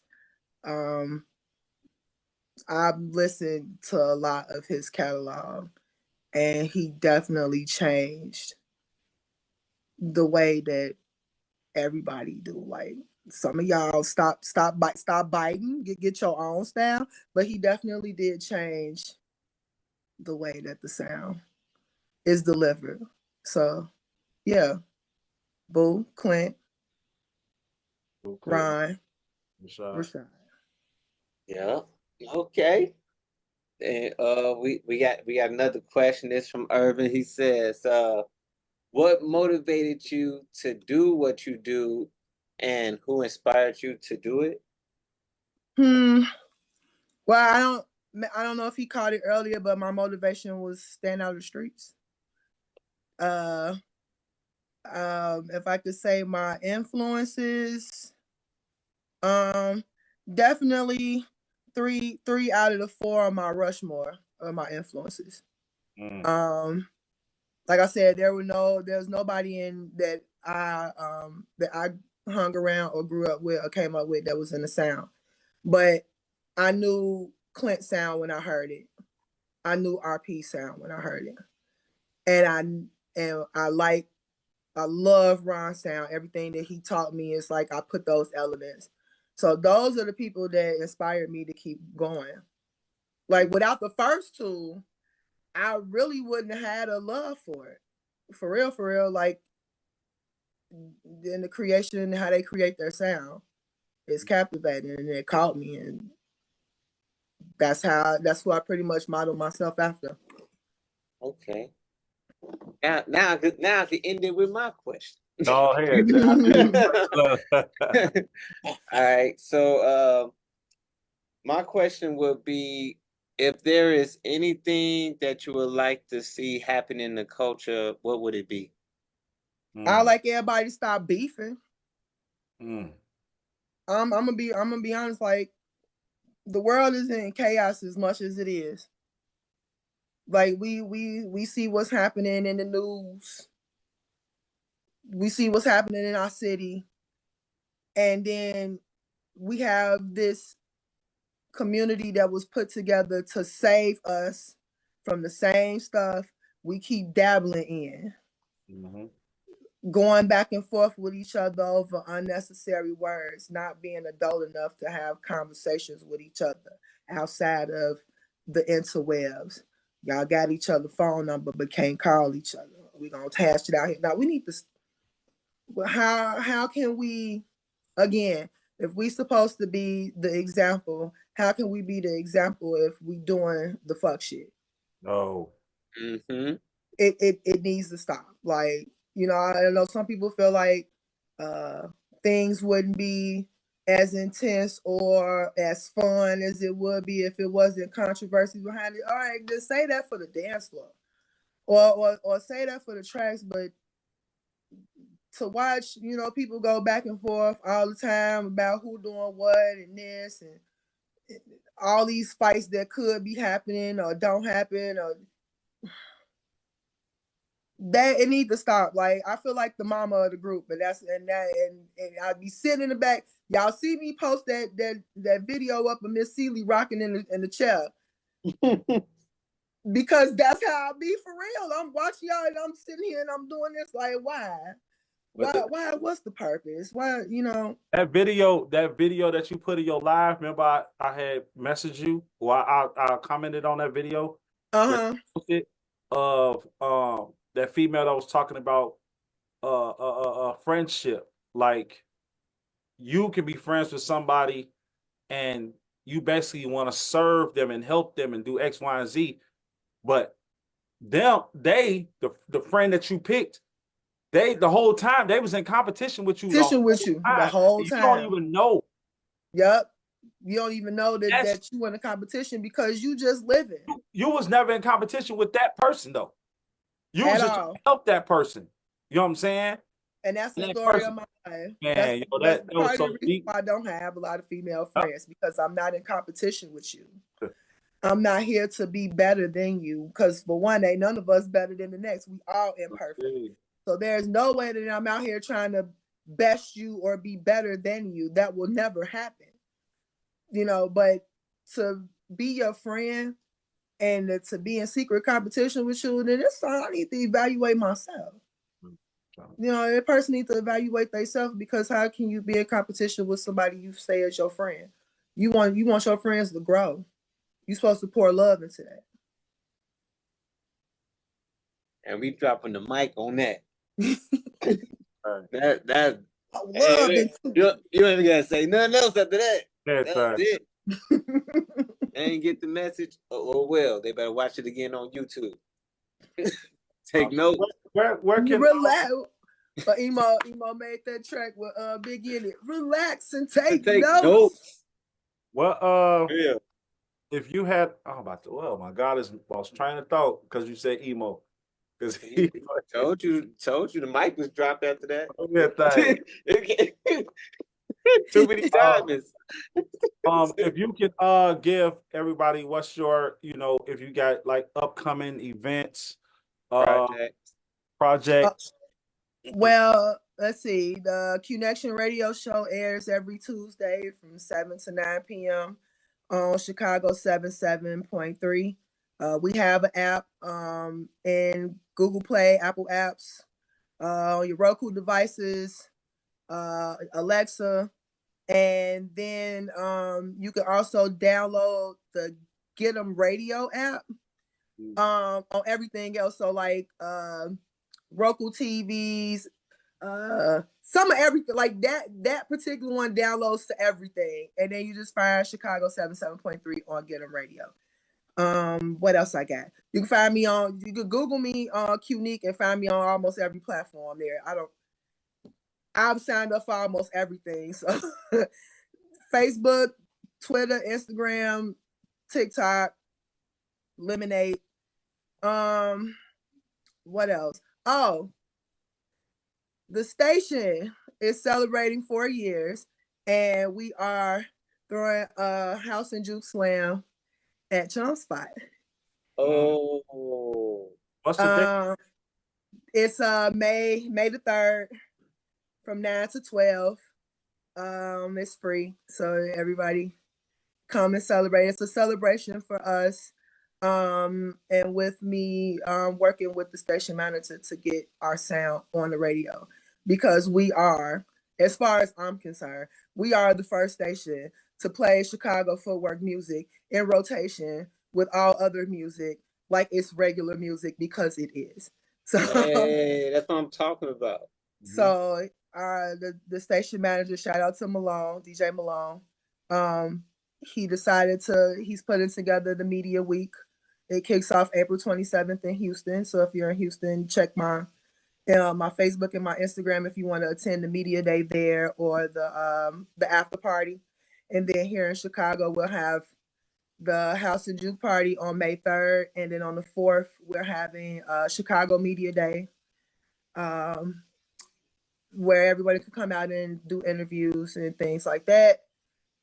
I've listened to a lot of his catalog, and he definitely changed the way that everybody do. Like some of y'all stop biting, get your own style, but he definitely did change the way that the sound is delivered. So yeah, Boo, Clint, Ryan, Rashad. Yeah. Okay. And we got another question. This from Irvin. He says, what motivated you to do what you do, and who inspired you to do it? Well, I don't know if he caught it earlier, but my motivation was staying out of the streets. If I could say my influences, definitely three out of the four of my Rushmore of my influences. Like I said, there's nobody in that I hung around or grew up with or came up with that was in the sound. But I knew Clint sound when I heard it. I knew RP sound when I heard it. And I love Ron sound. Everything that he taught me is like I put those elements. So those are the people that inspired me to keep going. Like without the first two, I really wouldn't have had a love for it. For real. Like in the creation, how they create their sound is captivating, and it caught me, and that's who I pretty much modeled myself after. Okay. Now I can end it with my question. Go ahead. All right. So my question would be, if there is anything that you would like to see happen in the culture, what would it be? I like everybody to stop beefing. I'm gonna be honest. Like the world is in chaos as much as it is. Like we see what's happening in the news. We see what's happening in our city, and then we have this community that was put together to save us from the same stuff we keep dabbling in. Going back and forth with each other over unnecessary words, not being adult enough to have conversations with each other outside of the interwebs. Y'all got each other's phone number but can't call each other. We're gonna hash it out here. Now we need to, how can we, again, if we supposed to be the example, how can we be the example if we doing the fuck shit? Oh. It needs to stop. Like, you know, I know some people feel like things wouldn't be as intense or as fun as it would be if it wasn't controversy behind it. All right, just say that for the dance floor, or say that for the tracks, but to watch, you know, people go back and forth all the time about who doing what and this and all these fights that could be happening or don't happen, or that it needs to stop. Like I feel like the mama of the group, and I'd be sitting in the back. Y'all see me post that video up of Miss Seeley rocking in the chair. Because that's how I be for real. I'm watching y'all and I'm sitting here and I'm doing this like, why? Why? What's the purpose? Why, you know? That video that you put in your live, remember I had messaged you, or I commented on that video. Of that female that was talking about friendship. Like you can be friends with somebody and you basically want to serve them and help them and do X, Y, and Z, but the friend that you picked, the whole time they was in competition with you. The whole time. You don't even know. Yep. You don't even know that you in a competition because you just living. You was never in competition with that person though. You was just trying to help that person. You know what I'm saying? And that's the story of my life. Man, that's that was so deep. why I don't have a lot of female friends, because I'm not in competition with you. I'm not here to be better than you, because for one, ain't none of us better than the next. We all imperfect. So there's no way that I'm out here trying to best you or be better than you. That will never happen. You know, but to be your friend and to be in secret competition with you, then it's all I need to evaluate myself. You know, a person needs to evaluate themselves, because how can you be in competition with somebody you say is your friend? You want your friends to grow. You're supposed to pour love into that. And we dropping the mic on that. You ain't gotta say nothing else after that. That's it. They ain't get the message. Oh well, they better watch it again on YouTube. Take notes. Where can relax? Emo made that track with Big in it. Relax and take notes. Well, Yeah. if you had, oh my God, I was trying to thought because you said emo. Because he Told you the mic was dropped after that. thing. Too many diamonds. If you could give everybody what's your, if you got like upcoming events, Project. projects. Well, let's see. The Connection Radio Show airs every Tuesday from 7 to 9 p.m. on Chicago 77.3. We have an app in Google Play, Apple apps, on your Roku devices, Alexa, and then you can also download the Get 'em Radio app on everything else. So like Roku TVs, some of everything like that particular one downloads to everything, and then you just find Chicago 77.3 on Get 'em Radio. What else I got? You can Google me on Cuenique and find me on almost every platform there. I've signed up for almost everything. So Facebook, Twitter, Instagram, TikTok, Lemonade. What else? Oh, the station is celebrating 4 years, and we are throwing a house and juke slam at Chum Spot. Oh. What's the date? It's May the 3rd from 9 to 12. It's free, so everybody come and celebrate. It's a celebration for us. And with me working with the station manager to get our sound on the radio, because we are, as far as I'm concerned, we are the first station to play Chicago footwork music in rotation with all other music like it's regular music, because it is. So hey, that's what I'm talking about. So the station manager, shout out to Malone, DJ Malone. He's putting together the media week. It kicks off April 27th in Houston. So if you're in Houston, check my Facebook and my Instagram if you want to attend the media day there, or the after party. And then here in Chicago, we'll have the House and Juke party on May 3rd, and then on the 4th, we're having Chicago Media Day, where everybody can come out and do interviews and things like that.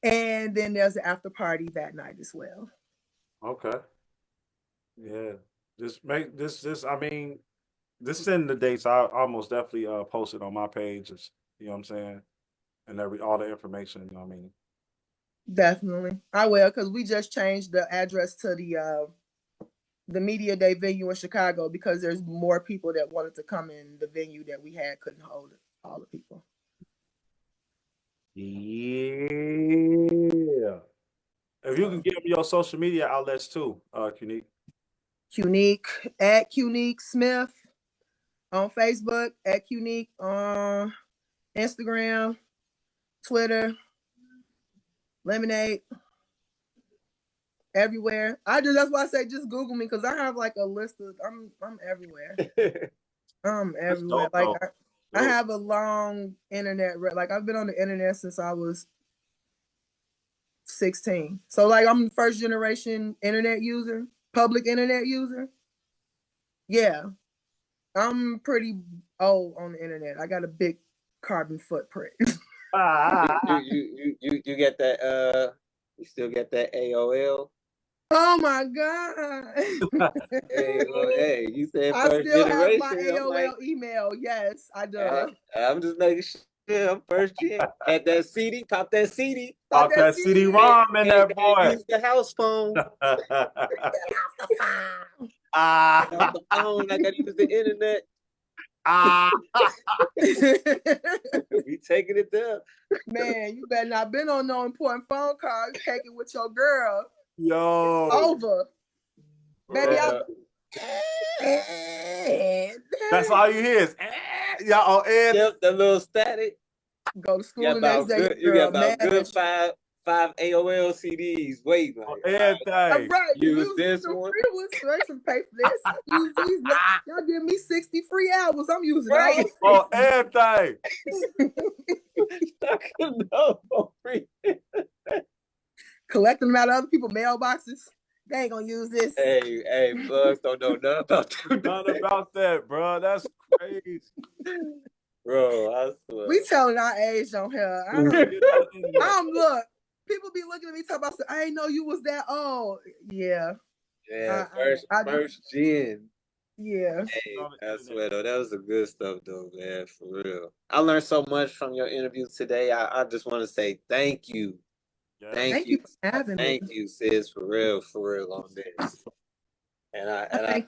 And then there's the after party that night as well. Okay. Yeah. Just make this. I mean, this send the dates. I almost definitely post it on my page. You know what I'm saying, and all the information. You know what I mean. Definitely, I will, because we just changed the address to the media day venue in Chicago, because there's more people that wanted to come in. The venue that we had couldn't hold all the people. Yeah. If you can give me your social media outlets too, Cuenique. Cuenique at Cuenique Smith on Facebook, at Cuenique on Instagram, Twitter, Lemonade, everywhere. That's why I say just Google me, because I have like a list of I'm everywhere. I'm everywhere. Like I have a long internet. Like I've been on the internet since I was 16. So like I'm first generation internet user, public internet user. Yeah, I'm pretty old on the internet. I got a big carbon footprint. You get that you still get that AOL? Oh my God. Hey, you said I first still generation. have my AOL email. Yes, I do. I'm just making sure I'm first gen. Had that CD, pop that CD. Pop that CD-ROM in there, boy. Use the house phone. Get off the phone, I gotta use the internet. We taking it there. Man, you better not been on no important phone call. You take it with your girl. Yo. It's over. Baby, that's all you hear is y'all on edge. Yep, that little static. Go to school the next day. You got about good five AOL CDs waiting. Everything. Right. Use this one. Some pay for this. Use these. Y'all give me 60 free hours. I'm using right. all everything. Because collecting them out of other people's mailboxes. They ain't gonna use this. Hey, Bugs don't know nothing about that. Nothing about that, bro. That's crazy. Bro, I swear. We telling our age on here. Look, people be looking at me talking about, I didn't know you was that old. Yeah. Yeah, first gen. Yeah. Hey, I swear though, that was the good stuff though, man, for real. I learned so much from your interview today. I just want to say thank you. Yeah. Thank you. For having me. Thank you, sis, for real on this. And I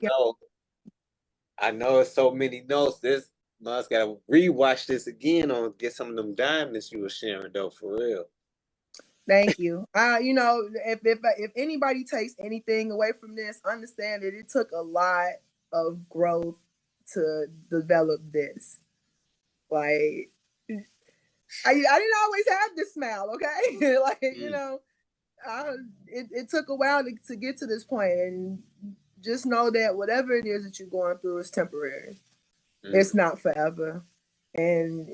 know it's so many notes. This must gotta rewatch this again on get some of them diamonds you were sharing though, for real. Thank you. If anybody takes anything away from this, understand that it took a lot of growth to develop this. Like, I didn't always have this smile, okay? Like, it took a while to get to this point, and just know that whatever it is that you're going through is temporary. It's not forever. And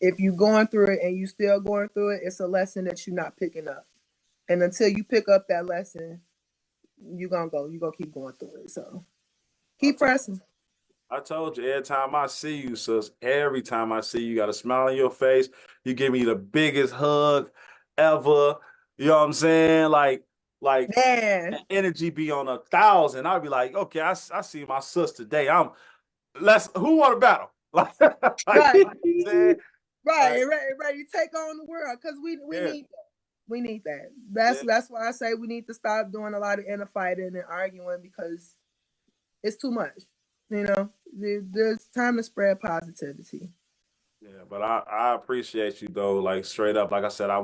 if you're going through it and you still going through it, it's a lesson that you're not picking up. And until you pick up that lesson, you're gonna keep going through it. So keep pressing. I told you, every time I see you, sis, every time I see you, you got a smile on your face. You give me the biggest hug ever. You know what I'm saying? Like Man. energy be on 1,000. I'd be like, okay, I see my sis today. Who want to battle? Right. You know right, ready to take on the world, because we need that. We need that. That's why I say we need to stop doing a lot of inner fighting and arguing, because it's too much. You know, there's time to spread positivity. Yeah, but I appreciate you though. Like straight up, like I said, I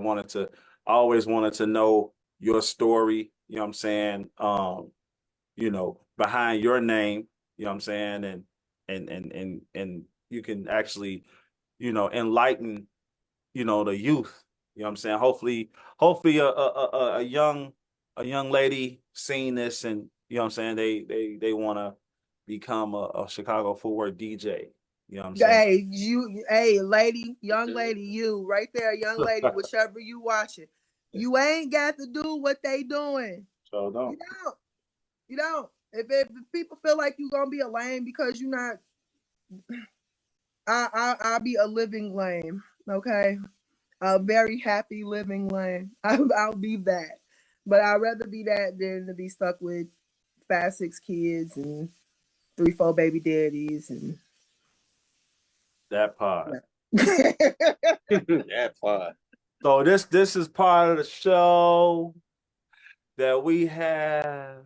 always wanted to know your story. You know what I'm saying? Behind your name. You know what I'm saying? And you can actually, enlighten, the youth. You know what I'm saying? Hopefully a young lady seeing this, and you know what I'm saying, they want to become a Chicago footwork DJ. You know what I'm saying? Young lady, you right there, young lady, whichever you watching, you ain't got to do what they doing. So no. You don't. If people feel like you gonna be a lame because you're not, I'll be a living lame. Okay, a very happy living lame. I'll be that, but I'd rather be that than to be stuck with 5, 6 kids and 3, 4 baby daddies and that part. That part. So this is part of the show that we haven't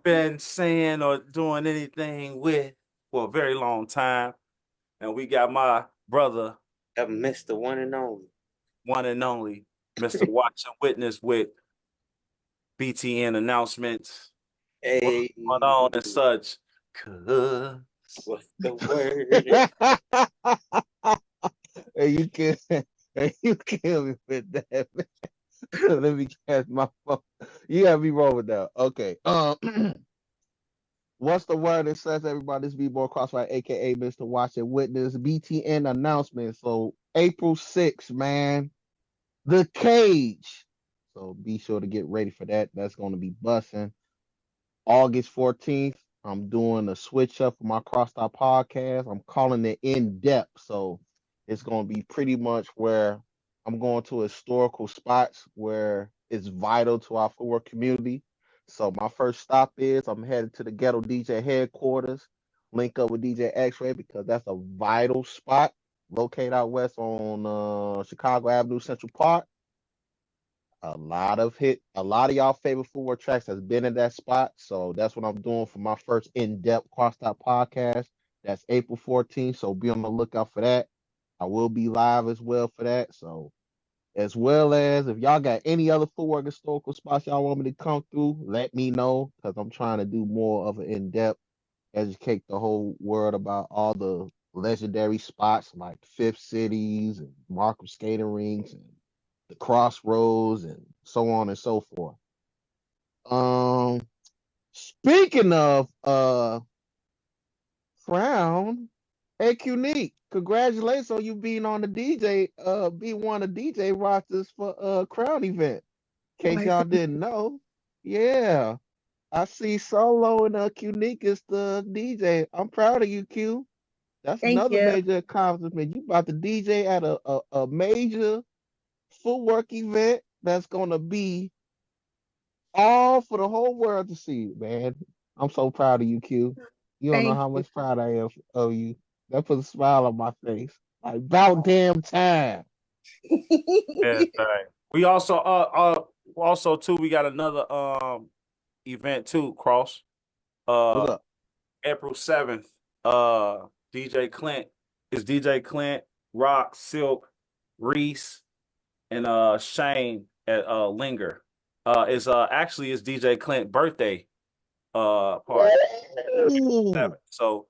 been saying or doing anything with for a very long time, and we got my brother, Mr. One and Only, Mr. Watch and Witness with BTN announcements. Hey, what's going on and such. What's the word? Hey, you kill me with that, man. Let me catch my phone. You gotta be wrong with that. Okay. What's the word that says everybody's B-Boy Crossfire, aka Mr. Watch and Witness BTN announcement? So April 6th, man. The Cage. So be sure to get ready for that. That's gonna be bussing. August 14th, I'm doing a switch up for my Crosstalk podcast. I'm calling it In Depth. So it's going to be pretty much where I'm going to historical spots where it's vital to our footwork community. So my first stop is I'm headed to the Ghetto DJ headquarters, link up with DJ X-Ray, because that's a vital spot located out west on Chicago Avenue, Central Park. A lot of y'all favorite footwork tracks has been in that spot. So that's what I'm doing for my first in-depth Crosstalk podcast. That's April 14th. So be on the lookout for that. I will be live as well for that. So as well as if y'all got any other footwork historical spots y'all want me to come through, let me know, because I'm trying to do more of an in-depth, educate the whole world about all the legendary spots like Fifth Cities and Markham Skating Rinks and the Crossroads and so on and so forth. Speaking of Crown, hey Cuenique, congratulations on you being on the DJ, being one of the DJ rosters for Crown event. case y'all didn't know, yeah, I see Solo and Cuenique is the DJ. I'm proud of you, Q. That's Thank another you. major accomplishment. You about to DJ at a major footwork event that's gonna be all for the whole world to see, man. I'm so proud of you, Q. You don't know Thank how you. much proud I am of you. That put a smile on my face. Like about damn time. Yeah, right. We also too, we got another event too, Cross. What's up? April 7th. DJ Clint. It's DJ Clint, Rock, Silk, Reese, and Shane at Linger. It's actually it's DJ Clint's birthday party. Ooh. So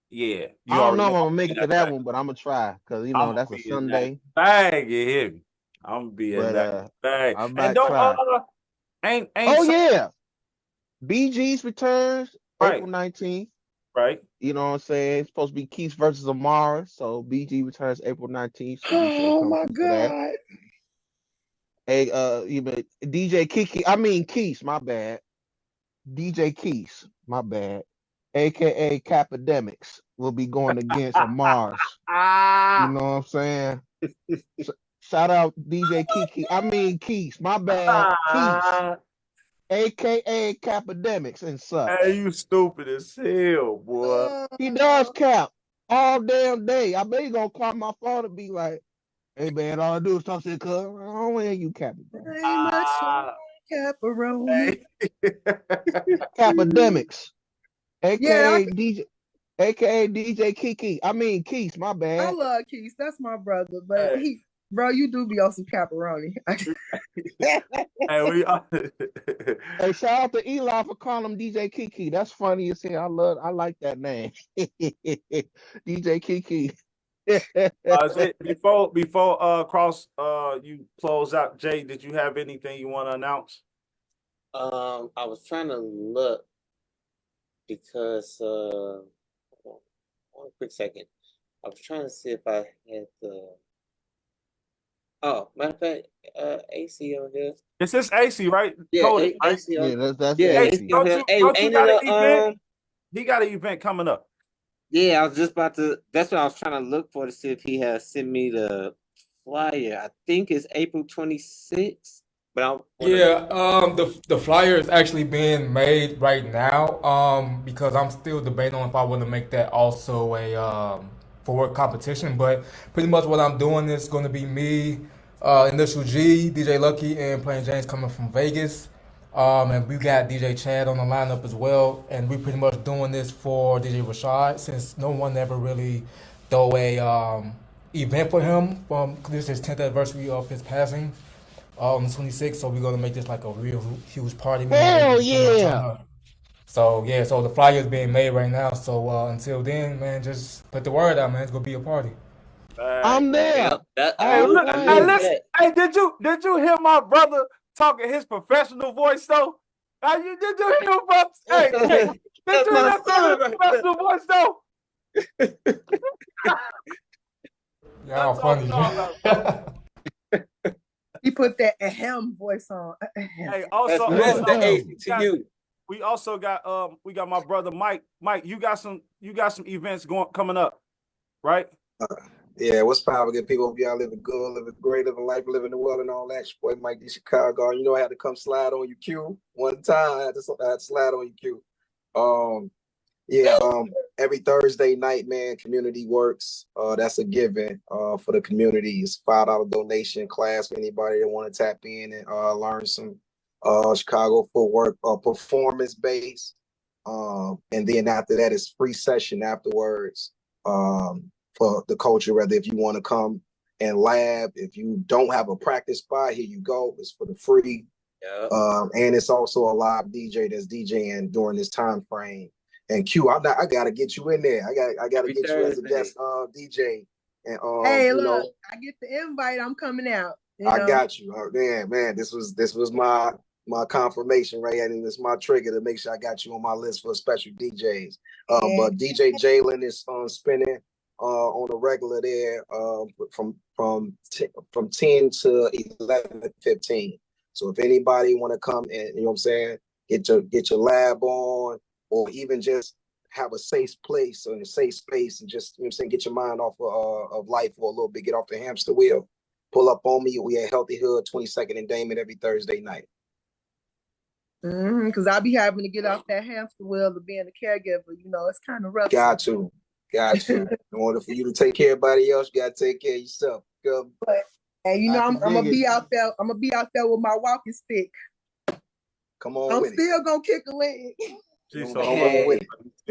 yeah, I you don't know already if know I'm gonna I'm make in it to that that bag. one, but I'm gonna try because I'm gonna that's a be in that Sunday. bag, you hear me? I'm gonna be in But that bag. I And might don't try. ain't Oh so yeah, BG's returns right, April 19th. right. You know what I'm saying? It's supposed to be Keith versus Amara, so BG returns April 19th. So be sure to Oh come my through for that. God. Hey, DJ Kiki, I mean Keys, my bad. DJ Keys, my bad. AKA Capademics will be going against Amars. You Ah, know what I'm saying? Shout out DJ Kiki. I mean Keys, my bad. Keys, AKA Capademics and hey, such. you stupid as hell, boy. He does cap all damn day. I bet he gonna call my phone and be like, hey man, all I do is talk to the cuz. I don't want to hear you capping, bro. Very much so, Ah, pepperoni. hey. Capademics, Yeah, aka DJ Kiki. I mean Keys, my I bad. love Keith. That's my brother. But Hey, bro, you do be on some pepperoni. hey, we Hey, shout out to Eli for calling him DJ Kiki. That's funny as hell. I like that name. DJ Kiki. before Cross you close out, Jay, did you have anything you want to announce? I was trying to look because hold on, one quick second. I was trying to see if I had the. Oh, matter of fact, AC on here. It's this AC, right? Yeah, Cody, right? AC Yeah, on. that's Yeah, Hey, AC AC. on here. Hey, don't you ain't got an it event? a He got an event coming up. Yeah, I was just about to. That's what I was trying to look for to see if he has sent me the flyer. I think it's April 26th, but I want to. Yeah, the flyer is actually being made right now. Because I'm still debating on if I want to make that also a forward competition. But pretty much what I'm doing is going to be me, Initial G, DJ Lucky, and Plain James coming from Vegas. And we got DJ Chad on the lineup as well. And we pretty much doing this for DJ Rashad since no one ever really throw a event for him from this is his 10th anniversary of his passing on the 26th. So we're gonna make this like a real huge party. We might Hell even pretty much turn yeah. up. So yeah, so the flyer is being made right now. So until then, man, just put the word out, man. It's gonna be a party. I'm Yep, there. that Hey, All look, I hey, knew flame. listen. that. Hey, did you hear my brother talking his professional voice though? Did you hear him, bro? Hey, Jay, did That's you hear my that son his right there. professional voice though? Y'all That's all I'm funny. talking about, bro. He put that ahem voice on. Ahem. Hey, also, That's also, Mr. we AC to got you. we also got we got my brother Mike. Mike, you got some events coming up, right? Yeah, what's poppin', good people? Hope y'all living good, living great, living life, living the well, and all that. Your boy Mike D. Chicago. You know I had to come slide on you, Q. One time I had to slide on you, Q. Yeah, every Thursday night, man, community works. That's a given for the community. It's $5 donation class for anybody that want to tap in and learn some Chicago footwork, performance based. And then after that, it's free session afterwards. For the culture, whether if you want to come and lab, if you don't have a practice spot, here you go. It's for the free. Yep. And it's also a live DJ that's DJing during this time frame. And Q, I gotta get you in there. I gotta Every get you as a Thursday. guest DJ. And Hey, you look, know, I get the invite. I'm coming out. I got you. Man, this was my confirmation, right? And it's my trigger to make sure I got you on my list for special DJs. Yeah. But DJ Jalen is spinning on the regular there from 10 to 11:15. So if anybody want to come and, you know what I'm saying, get your lab on, or even just have a safe place or a safe space and just, you know what I'm saying, get your mind off of life for a little bit, get off the hamster wheel, pull up on me. We at Healthy Hood, 22nd and Damon every Thursday night. Because I'll be having to get off that hamster wheel of being a caregiver. You know, it's kind of rough. Got to. In order for you to take care of everybody else, you gotta take care of yourself. And you know, I'm gonna be out there. I'm gonna be out there with my walking stick. Come on, I'm still gonna kick a leg. You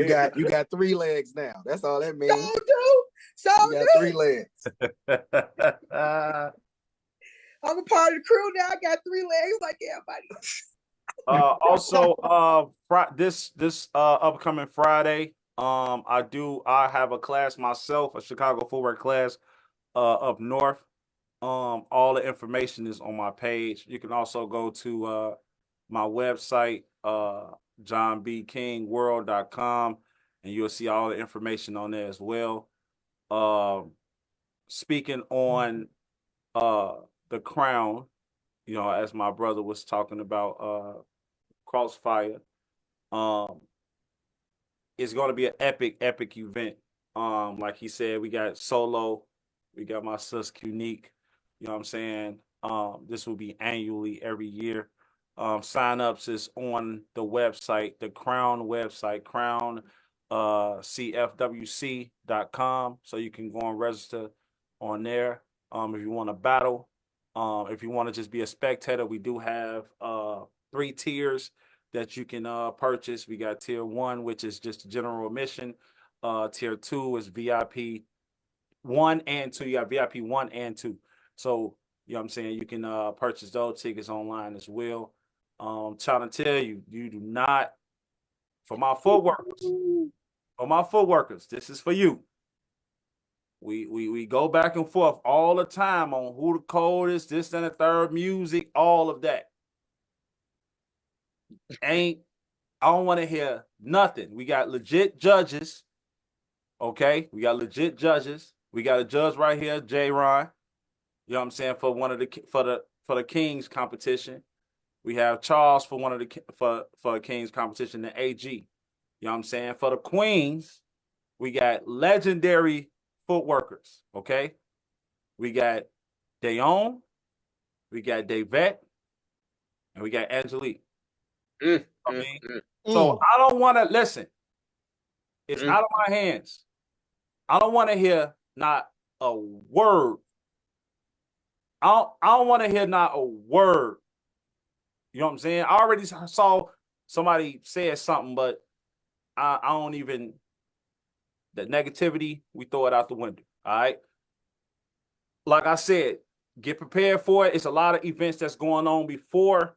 got 3 legs now. That's all that means. So you got 3 legs. I'm a part of the crew now. I got 3 legs like everybody else. Also, this upcoming Friday, I have a class myself, a Chicago footwear class up north. All the information is on my page. You can also go to my website, johnbkingworld.com, and you'll see all the information on there as well. Speaking on the crown, you know, as my brother was talking about Crossfire, it's going to be an epic event. Like he said, we got Solo, we got my sis Cuenique, you know what I'm saying? This will be annually every year. Sign-ups is on the website, the Crown website, cfwc.com. So you can go and register on there. If you want to battle, if you want to just be a spectator, we do have 3 tiers that you can purchase. We got tier 1, which is just general admission. Tier 2 is VIP 1 and 2. You got VIP 1 and 2. So, you know what I'm saying, you can purchase those tickets online as well. Trying to tell you, you do not, for my footworkers, this is for you. We go back and forth all the time on who the coldest, this and the third, music, all of that. I don't want to hear nothing. We got legit judges. Okay, we got legit judges. We got a judge right here, J. Ron. You know what I'm saying, for one of the for the Kings competition. We have Charles for one of the for the Kings competition, the AG. You know what I'm saying? For the Queens, we got legendary footworkers. Okay, we got Dayon, we got Davette, and we got Angelique. So I don't want to listen. It's out of my hands. I don't want to hear not a word. I don't want to hear not a word. You know what I'm saying? I already saw somebody say something, but I don't even, the negativity, we throw it out the window. All right. Like I said, get prepared for it. It's a lot of events that's going on before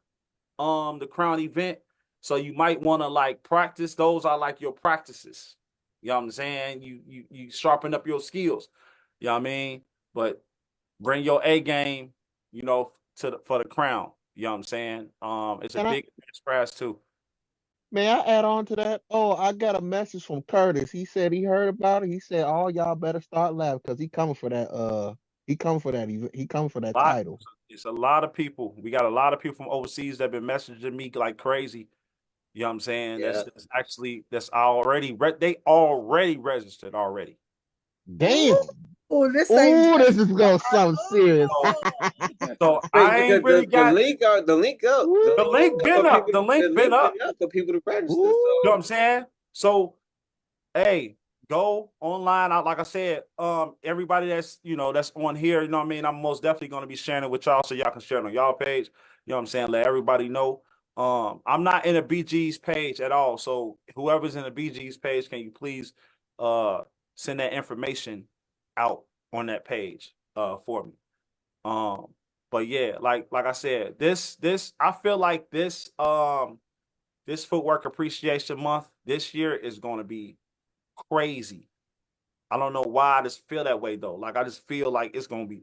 the crown event. So you might want to like practice. Those are like your practices. You know what I'm saying? You sharpen up your skills. You know what I mean? But bring your A game, you know, for the crown. You know what I'm saying? It's a big prize too. May I add on to that? Oh, I got a message from Curtis. He said he heard about it. He said all y'all better start laughing because he coming for that. He coming for that. He coming for that title. It's a lot of people. We got a lot of people from overseas that have been messaging me like crazy. You know what I'm saying? Yeah. That's already they already registered already. Damn. Oh, this is gonna sound serious. So I ain't really got the link up. The link been up. The link been up for people to register. So. You know what I'm saying? So, hey, go online. Like I said, everybody that's that's on here, you know what I mean? I'm most definitely gonna be sharing it with y'all so y'all can share it on y'all page. You know what I'm saying? Let everybody know. I'm not in a BG's page at all. So whoever's in the BG's page, can you please send that information out on that page for me. But yeah, like I said, this I feel like this Footwork Appreciation Month this year is going to be crazy. I don't know why I just feel that way though. Like I just feel like it's going to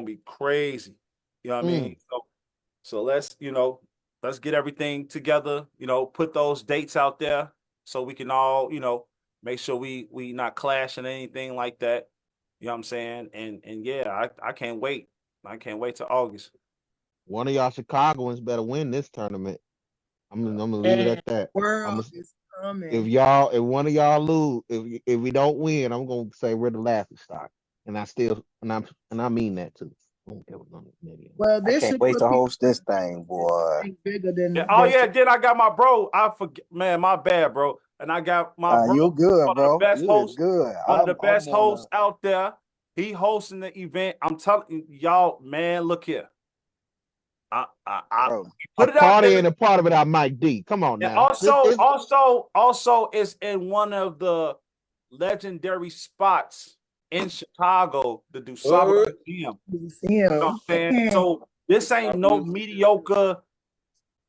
be crazy. You know what I mean? So let's get everything together, put those dates out there so we can all, Make sure we not clashing anything like that. You know what I'm saying? And yeah, I can't wait. I can't wait till August. One of y'all Chicagoans better win this tournament. I'm gonna leave it And at that. world is coming. If one of y'all lose, if we don't win, I'm gonna say we're the laughing stock. And I mean that too. I don't care what none of the media. Well, I this can't should wait put to people host this thing, boy. bigger Yeah. than Oh yeah, then I got my bro. I forget, man, my bad, bro. And I got my bro, You good, one of the bro. best You is hosts, good. one of the I'm best on hosts out there. He hosting the event. I'm telling y'all, man, look here. I bro. put A it out party there. and a part of it, I Mike D. Come on And now. also, it's in one of the legendary spots in Chicago, the Dusaba Museum. You know what I'm saying? Yeah. So this ain't no mediocre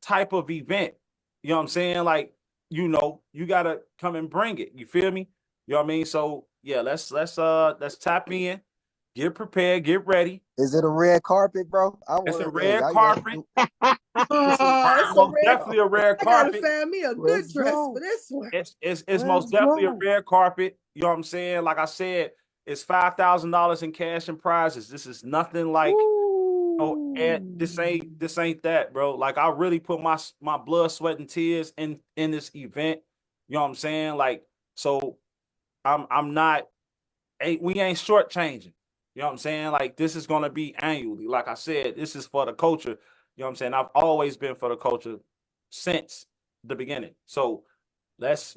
type of event. You know what I'm saying? Like, you know, you gotta come and bring it. You feel me? You know what I mean? So yeah, let's tap in, get prepared, get ready. Is it a red carpet, bro? It's a red It's carpet. It's a Most red. definitely a red I gotta carpet. find me a good Let's dress go. for this one. It's most definitely a red carpet. You know what I'm saying? Like I said, it's $5,000 in cash and prizes. This is nothing like and this ain't that, bro. Like I really put my blood, sweat, and tears in this event. You know what I'm saying? Like, so I'm not we ain't shortchanging. You know what I'm saying? Like this is gonna be annually. Like I said, this is for the culture. You know what I'm saying? I've always been for the culture since the beginning. So let's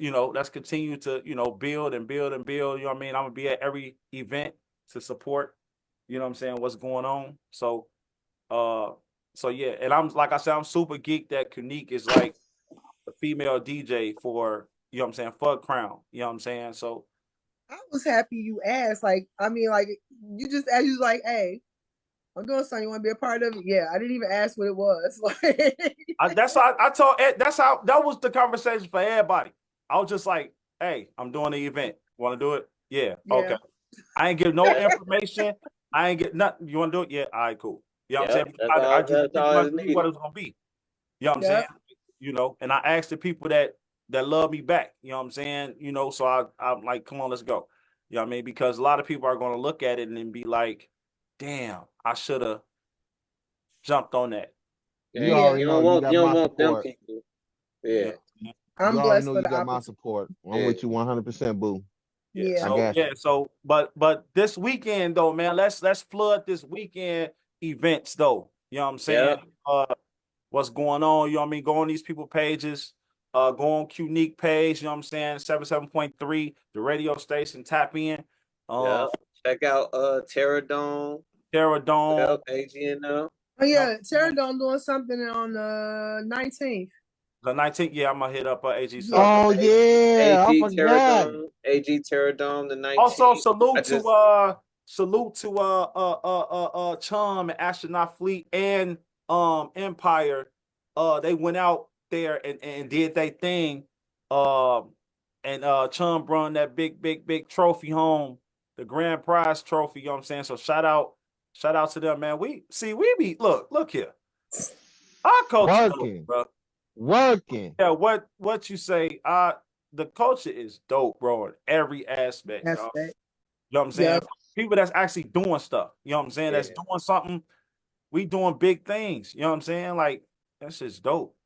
continue to, build and build and build. You know what I mean? I'm gonna be at every event to support, you know what I'm saying, what's going on. So yeah, and I'm like I said, I'm super geeked that Cuenique is like a female DJ for, you know what I'm saying, for Crown. You know what I'm saying? So I was happy you asked. Like, I mean, like you just asked, you like, hey, I'm doing something. You want to be a part of it? Yeah, I didn't even ask what it was. that's how I told Ed, that's how that was the conversation for everybody. I was just like, hey, I'm doing the event. Want to do it? Yeah. Okay. I ain't give no information. I ain't get nothing. You want to do it? Yeah. All right, cool. You know what I'm saying? I just pretty much knew what it was gonna be. You know what I'm saying? You know, and I asked the people that love me back. You know what I'm saying? You know, so I'm like, come on, let's go. You know what I mean? Because a lot of people are gonna look at it and then be like, damn, I should have jumped on that. You already know you got my support. Them people. Yeah. I'm you already blessed know for you the got my support. I'm with you 100%, boo. Yeah. I So got so but this weekend though, man, let's flood this weekend events though. You know what I'm saying? What's going on? You know what I mean? Go on these people pages. Go on Cuenique page. You know what I'm saying? 77.3, the radio station. Tap in. Check out Terradome. Terradome. AGNL. Oh yeah, Terradome doing something on the 19th. The 19th, yeah, I'm gonna hit up AG. Oh yeah, I AG forgot. Terradome. AG Terradome the 19th. Also salute to Chum and Astronaut Fleet and Empire. They went out there and did their thing. And Chum brought that big trophy home, the grand prize trophy. You know what I'm saying? So shout out to them, man. We be look here. Our culture, bro. Working. Yeah, what you say? The culture is dope, bro, in every aspect. You know what I'm saying? People that's actually doing stuff. You know what I'm saying? That's doing something. We doing big things. You know what I'm saying? Like that's just dope.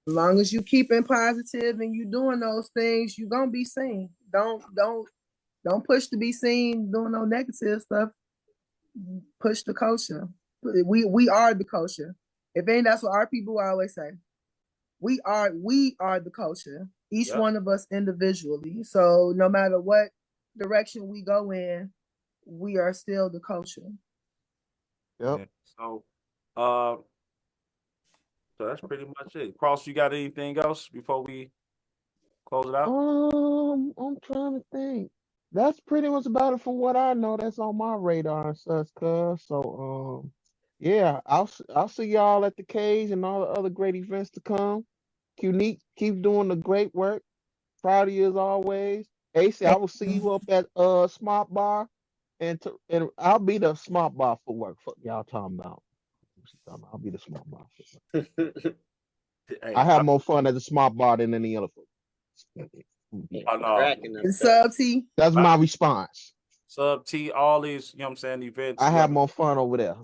As long as you keeping positive and you doing those things, you gonna be seen. Don't push to be seen doing no negative stuff. Push the culture. We are the culture. If ain't that's what our people always say. We are the culture. Each one of us individually. So no matter what direction we go in, we are still the culture. Yep. Yeah. So that's pretty much it. Cross, you got anything else before we close it out? I'm trying to think. That's pretty much about it from what I know. That's on my radar and such, cuz. So yeah, I'll see y'all at the cage and all the other great events to come. Cuenique, keep doing the great work. Proud of you as always. AC, I will see you up at Smart Bar, and I'll be the Smart Bar for work. Fuck y'all talking about. I'll be the Smart Bar. Hey, I have more fun at the Smart Bar than any other. I know. Cracking And up. Sub T. That's my response. Sub T, all these, you know what I'm saying, events. I you have know more fun over there.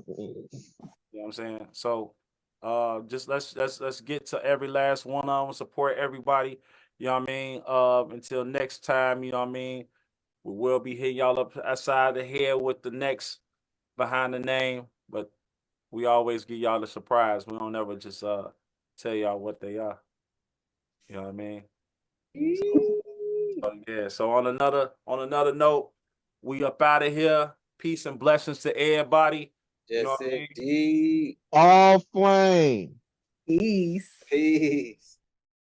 what I'm saying? So just let's get to every last one of them, support everybody, you know what I mean? Until next time, you know what I mean? We will be hitting y'all up outside the head with the next behind the name, but we always give y'all the surprise. We don't ever just tell y'all what they are. You know what I mean? So, yeah. So on another note, we up out of here. Peace and blessings to everybody. You know Yes, what I mean? indeed. All flame. Peace. Peace.